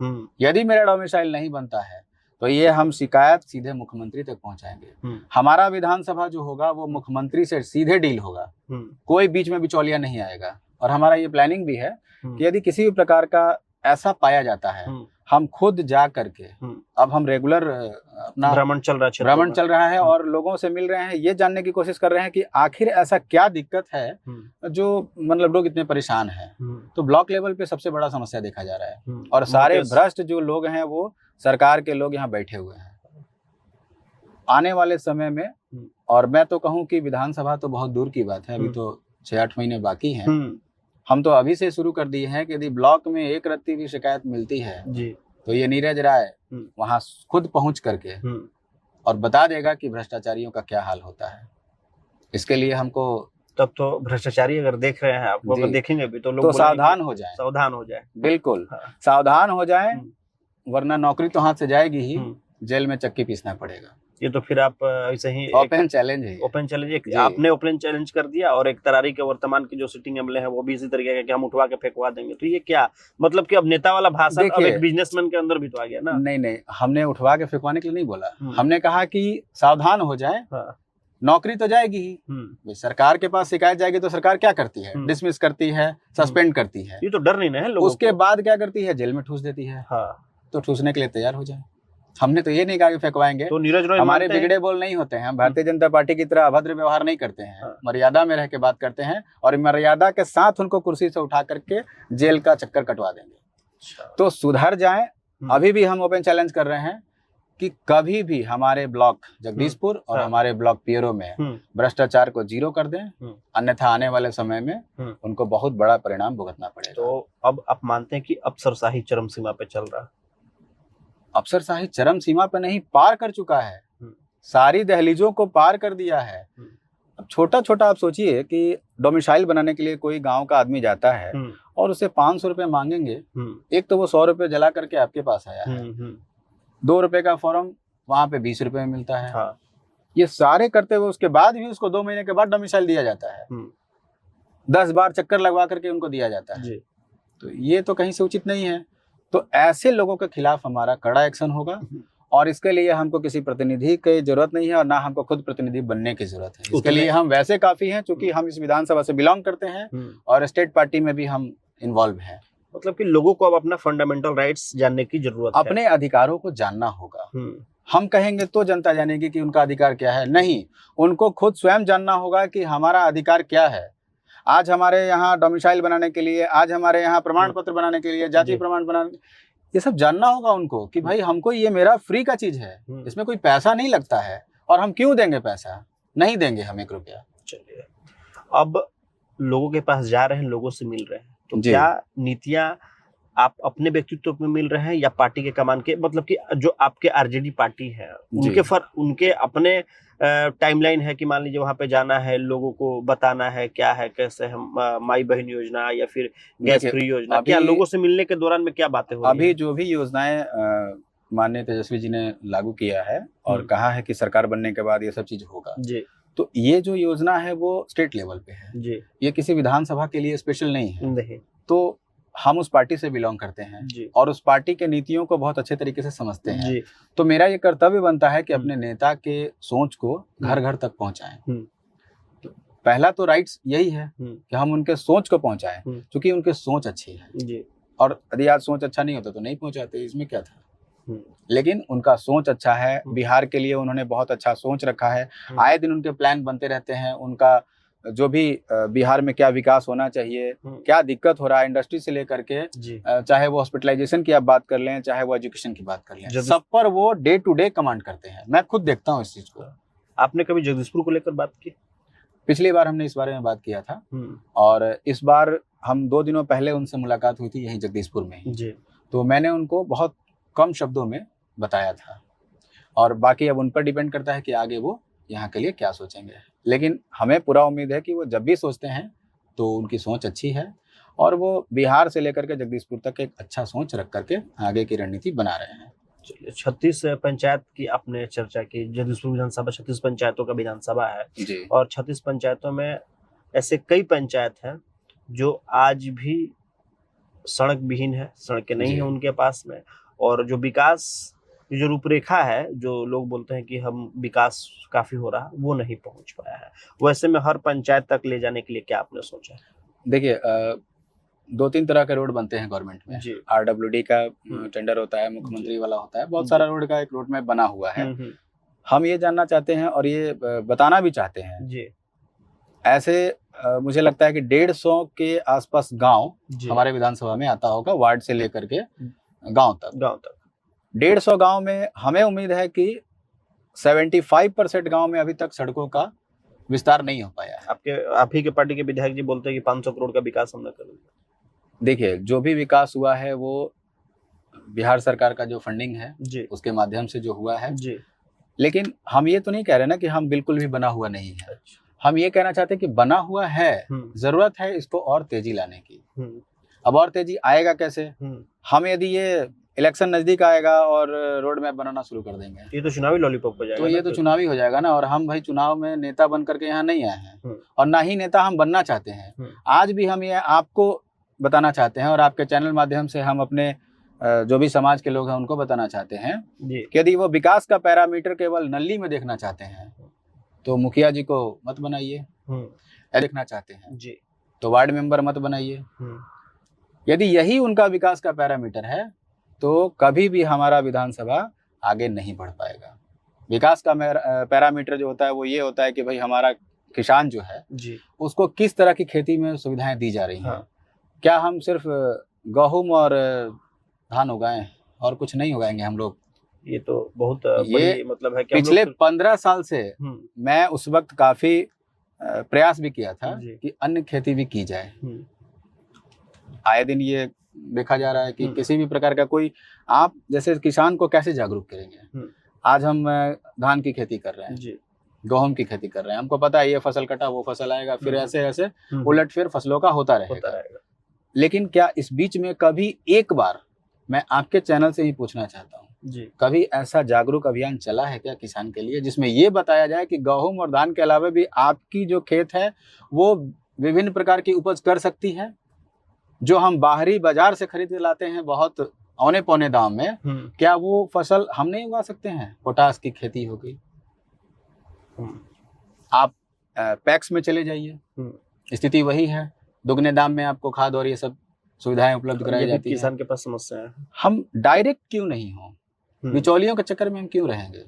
यदि मेरा डोमिसाइल नहीं बनता है तो ये हम शिकायत सीधे मुख्यमंत्री तक पहुंचाएंगे। हमारा विधानसभा जो होगा वो मुख्यमंत्री से सीधे डील होगा, कोई बीच में बिचौलिया नहीं आएगा। और हमारा ये प्लानिंग भी है कि यदि किसी भी प्रकार का ऐसा पाया जाता है हम खुद जा करके, अब हम रेगुलर अपना भ्रमण चल रहा है और लोगों से मिल रहे हैं, ये जानने की कोशिश कर रहे हैं कि आखिर ऐसा क्या दिक्कत है जो मतलब लोग इतने परेशान हैं। तो ब्लॉक लेवल पे सबसे बड़ा समस्या देखा जा रहा है और सारे भ्रष्ट जो लोग हैं वो सरकार के लोग यहाँ बैठे हुए हैं। आने वाले समय में, और मैं तो कहूँ कि विधानसभा तो बहुत दूर की बात है, अभी तो 6-8 महीने बाकी हैं। हम तो अभी से शुरू कर दिए हैं कि यदि ब्लॉक में एक रत्ती भी शिकायत मिलती है जी, तो ये नीरज राय वहां खुद पहुंच करके और बता देगा कि भ्रष्टाचारियों का क्या हाल होता है। इसके लिए हमको तब तो भ्रष्टाचारी अगर देख रहे हैं आपको, अगर देखेंगे भी तो लोग तो सावधान हो जाए, बिल्कुल सावधान हो जाए, वरना नौकरी तो हाथ से जाएगी ही, जेल में चक्की पीसना पड़ेगा। ये तो फिर आप ऐसे ही ओपन चैलेंज है। ओपन चैलेंज आपने ओपन चैलेंज कर दिया और एक तरारी के वर्तमान के जो सिटिंग एमएलए है वो भी इसी तरीके का कि हम उठवा के फेंकवा देंगे। तो ये क्या मतलब कि अब नेता वाला भाषण अब एक बिजनेसमैन के अंदर भी तो आ गया ना। नहीं, हमने उठवा के फेंकवाने के लिए नहीं बोला, हमने कहा कि सावधान हो जाए। हाँ। नौकरी तो जाएगी ही, सरकार के पास शिकायत जाएगी तो सरकार क्या करती है, डिसमिस करती है, सस्पेंड करती है। ये तो डर नहीं ना है लोगों को। उसके बाद क्या करती है, जेल में ठूस देती है। हाँ। तो ठूसने के लिए तैयार हो जाए। हमने तो ये नहीं कहा कि फेंकवाएंगे। तो नीरज राय हमारे बिगड़े बोल नहीं होते हैं, हम भारतीय जनता पार्टी की तरह अभद्र व्यवहार नहीं करते हैं। हाँ। मर्यादा में रह के बात करते हैं और मर्यादा के साथ उनको कुर्सी से उठा करके जेल का चक्कर कटवा देंगे। तो सुधर जाएं। अभी भी हम ओपन चैलेंज कर रहे हैं कि कभी भी हमारे ब्लॉक जगदीशपुर और हमारे ब्लॉक पियरो में भ्रष्टाचार को 0 कर दें, अन्यथा आने वाले समय में उनको बहुत बड़ा परिणाम भुगतना पड़ेगा। तो अब आप मानते हैं कि अफसरशाही चरम सीमा पे चल रहा है? अफसरशाही चरम सीमा पे नहीं, पार कर चुका है, सारी दहलीजों को पार कर दिया है। अब छोटा छोटा आप सोचिए कि डोमिसाइल बनाने के लिए कोई गांव का आदमी जाता है और उसे 500 रुपए मांगेंगे। एक तो वो 100 रुपए जला करके आपके पास आया है, 2 रुपए का फॉर्म वहां पे 20 रुपए में मिलता है। हाँ। ये सारे करते हुए उसके बाद भी उसको 2 महीने के बाद डोमिसाइल दिया जाता है, 10 बार चक्कर लगवा करके उनको दिया जाता है। तो ये तो कहीं से उचित नहीं है। तो ऐसे लोगों के खिलाफ हमारा कड़ा एक्शन होगा और इसके लिए हमको किसी प्रतिनिधि की जरूरत नहीं है और ना हमको खुद प्रतिनिधि बनने की जरूरत है। इसके लिए हम वैसे काफी हैं, क्योंकि हम इस विधानसभा से बिलोंग करते हैं और स्टेट पार्टी में भी हम इन्वॉल्व हैं। मतलब कि लोगों को अब अपना फंडामेंटल राइट्स जानने की जरूरत है, अपने अधिकारों को जानना होगा। हम कहेंगे तो जनता जानेगी कि उनका अधिकार क्या है, नहीं, उनको खुद स्वयं जानना होगा कि हमारा अधिकार क्या है। आज हमारे यहाँ डोमिसाइल बनाने के लिए, आज हमारे यहाँ प्रमाण पत्र बनाने के लिए, जाति प्रमाण बनाने, ये सब जानना होगा उनको कि भाई हमको ये मेरा फ्री का चीज है, इसमें कोई पैसा नहीं लगता है और हम क्यों देंगे पैसा, नहीं देंगे हम 1 रुपया। चलिए, अब लोगों के पास जा रहे हैं, लोगों से मिल रहे हैं, तो क्या नीतियां आप अपने व्यक्तित्व में मिल रहे हैं या पार्टी के कमान के, मतलब कि जो आपके आरजेडी पार्टी है उनके अपने टाइमलाइन है कि मान लीजिए वहां पे जाना है, लोगों को बताना है क्या है, कैसे हम माई बहन योजना या फिर गैस फ्री योजना, क्या लोगों से मिलने के दौरान में क्या बातें हो रही अभी जो भी योजनाएं माननीय तेजस्वी जी ने लागू किया है और कहा है कि सरकार बनने के बाद ये सब चीज होगा जी, तो ये जो योजना है वो स्टेट लेवल पे है जी, ये किसी विधानसभा के लिए स्पेशल नहीं है। तो हम उस पार्टी से बिलोंग करते हैं और उस पार्टी के नीतियों को बहुत अच्छे तरीके से समझते हैं। तो मेरा ये कर्तव्य बनता है कि अपने नेता के सोच को घर घर तक पहुंचाएं। तो पहला तो राइट्स यही है कि हम उनके सोच को पहुंचाएं, क्योंकि उनके सोच अच्छी है। और यदि आज सोच अच्छा नहीं होता तो नहीं पहुंचाते, इसमें क्या था। लेकिन उनका सोच अच्छा है, बिहार के लिए उन्होंने बहुत अच्छा सोच रखा है। आए दिन उनके प्लान बनते रहते हैं, उनका जो भी बिहार में क्या विकास होना चाहिए, क्या दिक्कत हो रहा है इंडस्ट्री से लेकर के, चाहे वो हॉस्पिटलाइजेशन की आप बात कर लें, चाहे वो एजुकेशन की बात कर लें, सब पर वो डे टू डे कमांड करते हैं। मैं खुद देखता हूँ इस चीज को। आपने कभी जगदीशपुर को लेकर बात की? पिछली बार हमने इस बारे में बात किया था, और इस बार हम 2 दिनों पहले उनसे मुलाकात हुई थी यहीं जगदीशपुर में ही। तो मैंने उनको बहुत कम शब्दों में बताया था, और बाकी अब उन पर डिपेंड करता है कि आगे वो यहाँ के लिए क्या सोचेंगे। लेकिन हमें पूरा उम्मीद है कि वो जब भी सोचते हैं तो उनकी सोच अच्छी है, और वो बिहार से लेकर के जगदीशपुर तक एक अच्छा सोच रख करके आगे की रणनीति बना रहे हैं। 36 पंचायत की आपने चर्चा की। जगदीशपुर विधानसभा 36 पंचायतों का विधानसभा है जी। और 36 पंचायतों में ऐसे कई पंचायत हैं जो आज भी सड़क विहीन है, सड़कें नहीं है उनके पास में, और जो विकास की जो रूपरेखा है, जो लोग बोलते हैं कि हम विकास काफी हो रहा है, वो नहीं पहुंच पाया है। वैसे में हर पंचायत तक ले जाने के लिए क्या आपने सोचा है? देखिए, 2-3 तरह के रोड बनते हैं गवर्नमेंट में। RWD का टेंडर होता है, मुख्यमंत्री वाला होता है, बहुत सारा रोड का एक रोड मैप बना हुआ है। हम ये जानना चाहते हैं और ये बताना भी चाहते हैं जी। ऐसे मुझे लगता है कि 150 के आसपास गांव हमारे विधानसभा में आता होगा, वार्ड से लेकर के गांव तक। 150 गांव में हमें उम्मीद है कि 75% गांव में अभी तक सड़कों का विस्तार नहीं हो पाया है। आप ही के पार्टी के विधायक जी बोलते हैं कि 500 करोड़ का विकास हमने कर दिया। देखिए, जो भी विकास हुआ है वो बिहार सरकार का जो फंडिंग है जी, उसके माध्यम से जो हुआ है जी। लेकिन हम ये तो नहीं कह रहे ना कि हम बिल्कुल भी बना हुआ नहीं है। हम ये कहना चाहते हैं कि बना हुआ है, जरूरत है इसको और तेजी लाने की। अब और तेजी आएगा कैसे? हम यदि ये इलेक्शन नजदीक आएगा और रोड मैप बनाना शुरू कर देंगे, ये तो चुनावी लॉलीपॉप हो जाएगा। तो ये तो चुनावी हो जाएगा ना। और हम भाई चुनाव में नेता बन करके यहाँ नहीं आए हैं, और ना ही नेता हम बनना चाहते हैं। आज भी हम ये आपको बताना चाहते हैं, और आपके चैनल माध्यम से हम अपने जो भी समाज के लोग हैं उनको बताना चाहते हैं कि यदि वो विकास का पैरामीटर केवल नल्ली में देखना चाहते हैं तो मुखिया जी को मत बनाइए। देखना चाहते हैं जी तो वार्ड मेंबर मत बनाइए। यदि यही उनका विकास का पैरामीटर है तो कभी भी हमारा विधानसभा आगे नहीं बढ़ पाएगा। विकास का पैरामीटर जो होता है वो ये होता है कि भाई हमारा किसान जो है जी, उसको किस तरह की खेती में सुविधाएं दी जा रही हैं। हाँ। क्या हम सिर्फ गेहूं और धान उगाएं और कुछ नहीं उगाएंगे हम लोग? ये तो बहुत बड़ी मतलब है कि पिछले 15 साल से मैं उस वक्त काफी प्रयास भी किया था कि अन्य खेती भी की जाए। आए दिन ये देखा जा रहा है कि किसी भी प्रकार का कोई, आप जैसे किसान को कैसे जागरूक करेंगे? आज हम धान की खेती कर रहे हैं जी, गेहूं की खेती कर रहे हैं, हमको पता है ये फसल कटा वो फसल आएगा, फिर ऐसे ऐसे उलटफेर फसलों का होता रहेगा। लेकिन क्या इस बीच में कभी एक बार, मैं आपके चैनल से ही पूछना चाहता हूँ जी, कभी ऐसा जागरूक अभियान चला है क्या किसान के लिए, जिसमें ये बताया जाए कि गेहूं और धान के अलावा भी आपकी जो खेत है वो विभिन्न प्रकार की उपज कर सकती है, जो हम बाहरी बाजार से खरीद लाते हैं बहुत औने पौने दाम में, क्या वो फसल हम नहीं उगा सकते हैं? पोटास की खेती हो गई, आप पैक्स में चले जाइए, स्थिति वही है, दुगने दाम में आपको खाद और ये सब सुविधाएं उपलब्ध कराई जाती है। किसान के पास समस्या है, हम डायरेक्ट क्यों नहीं हो? बिचौलियों के चक्कर में हम क्यों रहेंगे?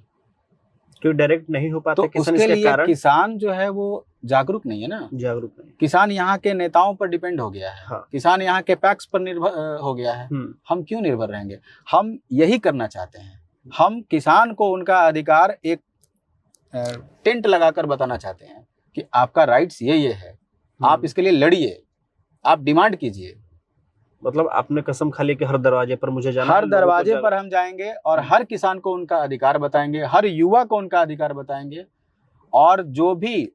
क्यों डायरेक्ट नहीं हो पाते? तो उसके लिए किसान जो है वो जागरूक नहीं है ना, जागरूक नहीं। किसान यहाँ के नेताओं पर डिपेंड हो गया है। हाँ। किसान यहाँ के पैक्स पर निर्भर हो गया है। हम क्यों निर्भर रहेंगे? हम यही करना चाहते हैं, हम किसान को उनका अधिकार एक टेंट लगाकर बताना चाहते हैं कि आपका राइट्स ये है, आप इसके लिए लड़िए, आप डिमांड कीजिए। मतलब आपने कसम खा ली कि हर दरवाजे पर मुझे जाना, हर दरवाजे पर हम जाएंगे और हर किसान को उनका अधिकार बताएंगे, हर युवा को उनका अधिकार बताएंगे, और जो भी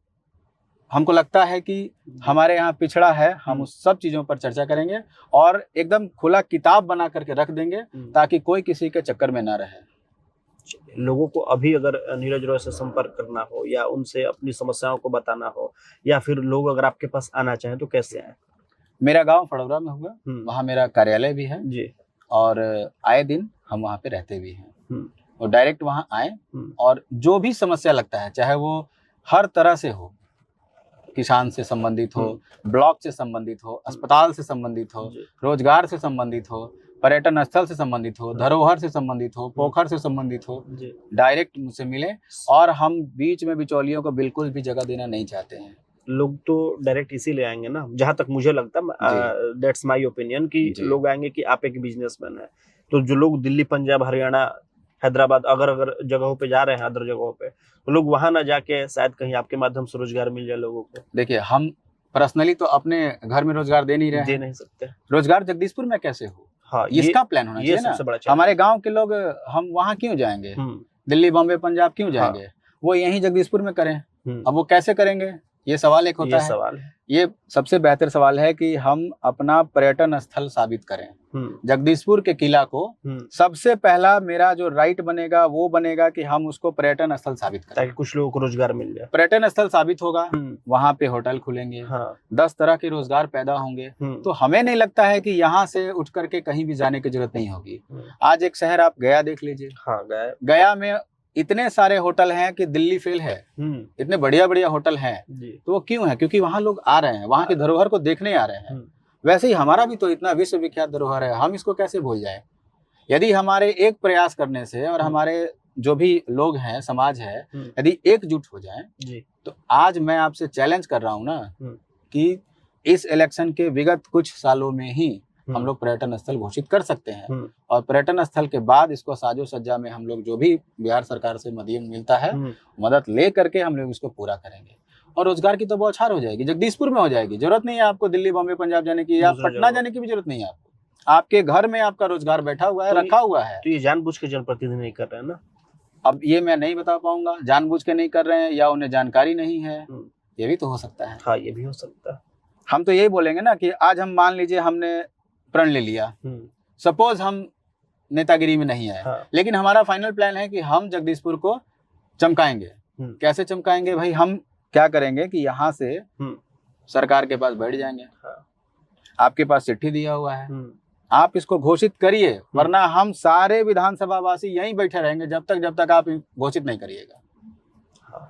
हमको लगता है कि हमारे यहाँ पिछड़ा है हम उस सब चीजों पर चर्चा करेंगे और एकदम खुला किताब बना करके रख देंगे ताकि कोई किसी के चक्कर में ना रहे। लोगों को अभी अगर नीरज रॉय से संपर्क करना हो या उनसे अपनी समस्याओं को बताना हो, या फिर लोग अगर आपके पास आना चाहें तो कैसे आए? मेरा गांव फड़ौरा में हुआ, वहाँ मेरा कार्यालय भी है जी, और आए दिन हम वहाँ पे रहते भी हैं, और डायरेक्ट वहाँ आए और जो भी समस्या लगता है, चाहे वो हर तरह से हो, किसान से संबंधित हो, ब्लॉक से संबंधित हो, अस्पताल से संबंधित हो, रोजगार से संबंधित हो, पर्यटन स्थल से संबंधित हो, धरोहर से संबंधित हो, पोखर से संबंधित हो, जी डायरेक्ट मुझसे मिले। और हम बीच में बिचौलियों को बिल्कुल भी जगह देना नहीं चाहते हैं। लोग तो डायरेक्ट इसीलिए आएंगे ना, जहां तक मुझे लगता है, दैट्स माय ओपिनियन, कि जी। लोग आएंगे कि आप एक बिजनेसमैन है। तो जो लोग दिल्ली, पंजाब, हरियाणा, हैदराबाद अगर जगहों पे जा रहे हैं, अदर जगहों पे, तो लोग वहां ना जाके शायद कहीं आपके माध्यम से रोजगार मिल जाए लोगों को। देखिए, हम पर्सनली तो अपने घर में रोजगार दे नहीं रहे दे हैं। नहीं सकते। रोजगार जगदीशपुर में कैसे हो, हाँ, इसका प्लान होना ये चाहिए सबसे ना। बड़ा हमारे गांव के लोग, हम वहां क्यों जाएंगे? दिल्ली, बॉम्बे, पंजाब क्यों जाएंगे? वो यहीं जगदीशपुर में करें। अब वो कैसे करेंगे, ये सवाल एक होता है। सवाल है। ये सबसे बेहतर सवाल है कि हम अपना पर्यटन स्थल साबित करें। जगदीशपुर के किला को सबसे पहला मेरा जो राइट बनेगा वो बनेगा कि हम उसको पर्यटन स्थल साबित करें, ताकि कुछ लोगों को रोजगार मिल जाए। पर्यटन स्थल साबित होगा, वहां पे होटल खुलेंगे, 10 तरह के रोजगार पैदा होंगे। तो हमें नहीं लगता है कि यहाँ से उठ करके कहीं भी जाने की जरूरत नहीं होगी। आज एक शहर आप गया देख लीजिए। हाँ, गया में इतने सारे होटल हैं कि दिल्ली फेल है। इतने बढ़िया बढ़िया होटल हैं। तो वो क्यों है? क्योंकि वहां लोग आ रहे हैं, वहां की धरोहर को देखने आ रहे हैं। वैसे ही हमारा भी तो इतना विश्वविख्यात धरोहर है, हम इसको कैसे भूल जाएं? यदि हमारे एक प्रयास करने से और हमारे जो भी लोग हैं, समाज है, यदि एकजुट हो जाएं, तो आज मैं आपसे चैलेंज कर रहा हूं ना कि इस इलेक्शन के विगत कुछ सालों में ही हम लोग पर्यटन स्थल घोषित कर सकते हैं। और पर्यटन स्थल के बाद इसको साजो सज्जा में हम लोग जो भी बिहार सरकार से मदद मिलता है, मदद ले करके हम लोग इसको पूरा करेंगे। और रोजगार की तो बौछार हो जाएगी, जगदीशपुर में हो जाएगी। जरूरत नहीं है आपको दिल्ली, बॉम्बे, पंजाब जाने की, या पटना जाने की भी जरूरत नहीं है आपको। आपके घर में आपका रोजगार बैठा हुआ है, रखा हुआ है। तो ये जानबूझ के जनप्रतिनिधि नहीं कर रहे हैं ना। अब ये मैं नहीं बता पाऊंगा, जानबूझ के नहीं कर रहे हैं या उन्हें जानकारी नहीं है, ये भी तो हो सकता है। हाँ, ये भी हो सकता है। हम तो यही बोलेंगे ना कि आज हम मान लीजिए हमने प्रण ले लिया, सपोज हम नेतागिरी में नहीं आए, लेकिन हमारा फाइनल प्लान है कि हम जगदीशपुर को चमकाएंगे। कैसे चमकाएंगे भाई? हम क्या करेंगे कि यहाँ से सरकार के पास बैठ जाएंगे। आपके पास चिट्ठी दिया हुआ है, आप इसको घोषित करिए, वरना हम सारे विधानसभा वासी यहीं बैठे रहेंगे जब तक आप घोषित नहीं करिएगा।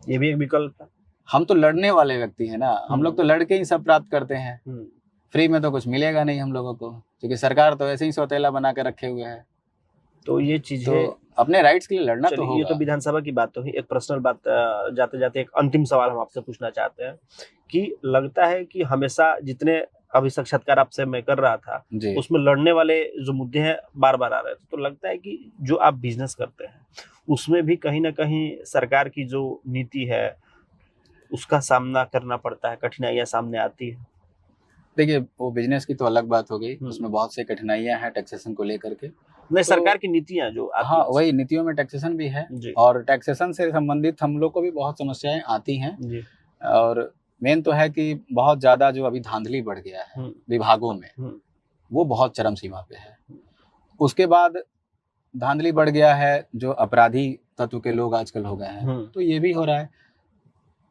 ये भी एक विकल्प है। हम तो लड़ने वाले व्यक्ति हैं ना, हम लोग तो लड़के ही सब प्राप्त करते हैं। फ्री में तो कुछ मिलेगा नहीं हम लोगों को, क्योंकि सरकार तो ऐसे ही सौतेला बना के रखे हुए है। तो ये चीजें तो अपने राइट्स के लिए लड़ना तो होगा। ये तो विधानसभा की बात तो ही। एक पर्सनल बात, जाते जाते एक अंतिम सवाल हम आपसे पूछना चाहते हैं कि लगता है कि हमेशा जितने अभी साक्षात्कार आपसे मैं कर रहा था, उसमें लड़ने वाले जो मुद्दे हैं बार बार आ रहे थे। तो लगता है कि जो आप बिजनेस करते हैं उसमें भी कहीं ना कहीं सरकार की जो नीति है उसका सामना करना पड़ता है, कठिनाइयां सामने आती है। देखिए, वो बिजनेस की तो अलग बात हो गई, उसमें बहुत से कठिनाइयां हैं टैक्सेशन को लेकर के। नहीं, सरकार की नीतियां जो हाँ, वही नीतियों में टैक्सेशन भी है, और टैक्सेशन से संबंधित हम लोग को भी बहुत समस्याएं आती हैं। और मेन तो है कि बहुत ज्यादा जो अभी धांधली बढ़ गया है विभागों में, वो बहुत चरम सीमा पे है। उसके बाद धांधली बढ़ गया है, जो अपराधी तत्व के लोग आजकल हो गए हैं, तो ये भी हो रहा है।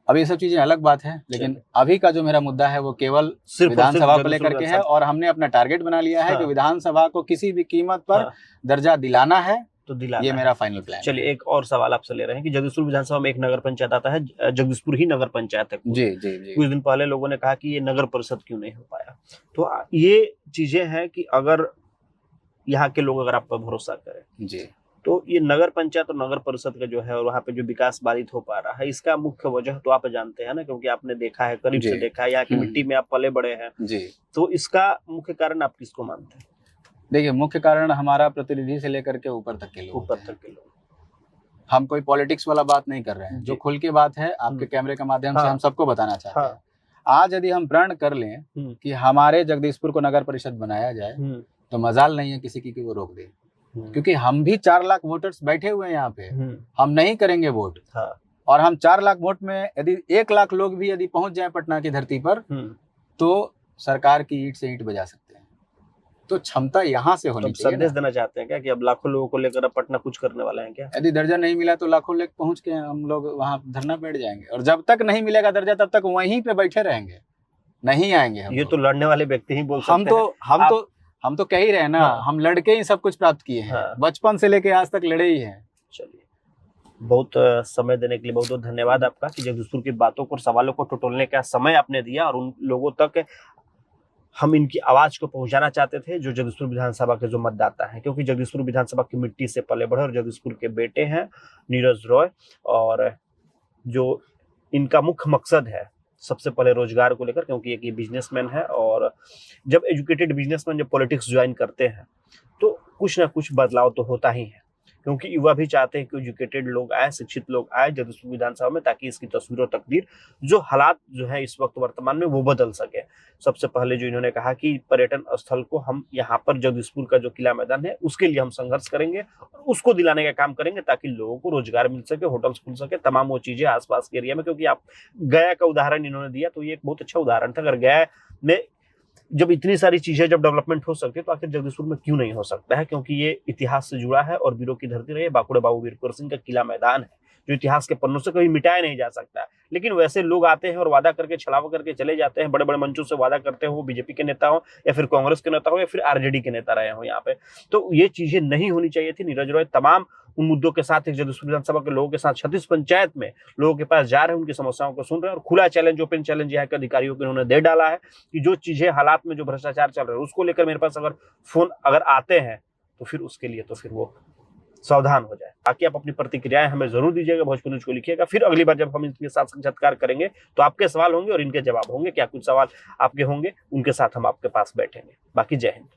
अब ये सब चीजें अलग बात है, लेकिन अभी का जो मेरा मुद्दा है वो केवल विधानसभा को लेकर के है। और हमने अपना टारगेट बना लिया है कि विधानसभा को किसी भी कीमत पर दर्जा दिलाना है, तो दिलाना, ये मेरा फाइनल प्लान है। चलिए, एक और सवाल आपसे ले रहे हैं कि जगदीशपुर विधानसभा में एक नगर पंचायत आता है, जगदीशपुर ही नगर पंचायत है। जी जी जी। कुछ दिन पहले लोगों ने कहा कि ये नगर परिषद क्यों नहीं हो पाया। तो ये चीजें हैं कि अगर यहाँ के लोग अगर आप पर भरोसा करें जी, तो ये नगर पंचायत और नगर परिषद का जो है और वहाँ पे जो विकास बाधित हो पा रहा है, इसका मुख्य वजह तो आप जानते हैं ना, क्योंकि आपने देखा है, करीब से देखा है, यहाँ की मिट्टी में आप पले बड़े हैं जी। तो इसका मुख्य कारण आप किसको मानते हैं? देखिए, मुख्य कारण हमारा प्रतिनिधि से लेकर के ऊपर तक के लोग। हम कोई पॉलिटिक्स वाला बात नहीं कर रहे हैं, जो खुल के बात है आपके कैमरे के माध्यम से हम सबको बताना चाहते हैं। आज यदि हम प्रण कर लें कि हमारे जगदीशपुर को नगर परिषद बनाया जाए, तो मजाल नहीं है किसी की कि वो रोक दे, क्योंकि हम भी 4 लाख वोटर्स बैठे हुए हैं यहाँ पे। हम नहीं करेंगे वोट, और हम 4 लाख वोट में यदि 1 लाख लोग भी यदि पहुंच जाए पटना की धरती पर, तो सरकार की ईंट से ईंट बजा सकते हैं। तो क्षमता यहाँ से होनी चाहिए। संदेश देना चाहते हैं क्या कि अब लाखों लोगों को लेकर अब पटना कुछ करने वाला है क्या? यदि दर्जा नहीं मिला तो लाखों लोग पहुंच के हम लोग वहाँ धरना बैठ जाएंगे, और जब तक नहीं मिलेगा दर्जा तब तक वहीं पे बैठे रहेंगे, नहीं आएंगे। ये तो लड़ने वाले व्यक्ति ही बोल सकते हैं। हम तो कह ही रहे हैं ना, हम लड़के ही सब कुछ प्राप्त किए हैं, बचपन से लेके आज तक लड़े ही हैं। चलिए, बहुत समय देने के लिए बहुत बहुत धन्यवाद आपका कि जगदीशपुर की बातों को और सवालों को टटोलने का समय आपने दिया और उन लोगों तक हम इनकी आवाज को पहुंचाना चाहते थे, जो जगदीशपुर विधानसभा के जो मतदाता हैं, क्योंकि जगदीशपुर विधानसभा की मिट्टी से पले बढ़े और जगदीशपुर के बेटे हैं नीरज रॉय, और जो इनका मुख्य मकसद है सबसे पहले रोजगार को लेकर, क्योंकि एक ये बिजनेसमैन है, और जब एजुकेटेड बिजनेसमैन जब पॉलिटिक्स ज्वाइन करते हैं तो कुछ ना कुछ बदलाव तो होता ही है, क्योंकि युवा भी चाहते हैं कि एजुकेटेड लोग आए, शिक्षित लोग आए जगदीशपुर विधानसभा में, ताकि इसकी तस्वीर और तकदीर, जो हालात जो है इस वक्त वर्तमान में, वो बदल सके। सबसे पहले जो इन्होंने कहा कि पर्यटन स्थल को हम यहाँ पर जगदीशपुर का जो किला मैदान है उसके लिए हम संघर्ष करेंगे और उसको दिलाने का काम करेंगे, ताकि लोगों को रोजगार मिल सके, होटल्स खुल सके, तमाम वो चीजें आसपास के एरिया में। क्योंकि आप गया का उदाहरण इन्होंने दिया तो ये एक बहुत अच्छा उदाहरण था। अगर गया में जब इतनी सारी चीजें जब डेवलपमेंट हो सकती है तो आखिर जगदीशपुर में क्यों नहीं हो सकता है, क्योंकि ये इतिहास से जुड़ा है और वीरों की धरती रही है। बाकुड़े बाबू वीर कुंवर सिंह का किला मैदान है जो इतिहास के पन्नों से कभी मिटाया नहीं जा सकता। लेकिन वैसे लोग आते हैं और वादा करके छलावा करके चले जाते हैं, बड़े बड़े मंचों से वादा करते हैं, वो बीजेपी के नेता हो या फिर कांग्रेस के नेता हो या फिर आरजेडी के नेता रहे हो यहाँ पे। तो ये चीजें नहीं होनी चाहिए थी। नीरज रॉय तमाम उन मुद्दों के साथ एक जगदीशपुर विधानसभा के लोगों के साथ 36 पंचायत में लोगों के पास जा रहे हैं, उनकी समस्याओं को सुन रहे हैं, और खुला चैलेंज, ओपन चैलेंज यहाँ के अधिकारियों को इन्होंने दे डाला है कि जो चीजें हालात में जो भ्रष्टाचार चल रहा है उसको लेकर मेरे पास अगर फोन अगर आते हैं तो फिर उसके लिए तो फिर वो सावधान हो जाए। बाकी आप अपनी प्रतिक्रियाएं हमें जरूर दीजिएगा, भोजपुरी न्यूज को लिखिएगा। फिर अगली बार जब हम इनके साथ साक्षात्कार करेंगे तो आपके सवाल होंगे और इनके जवाब होंगे। क्या कुछ सवाल आपके होंगे उनके साथ हम आपके पास बैठेंगे। बाकी जय हिंद।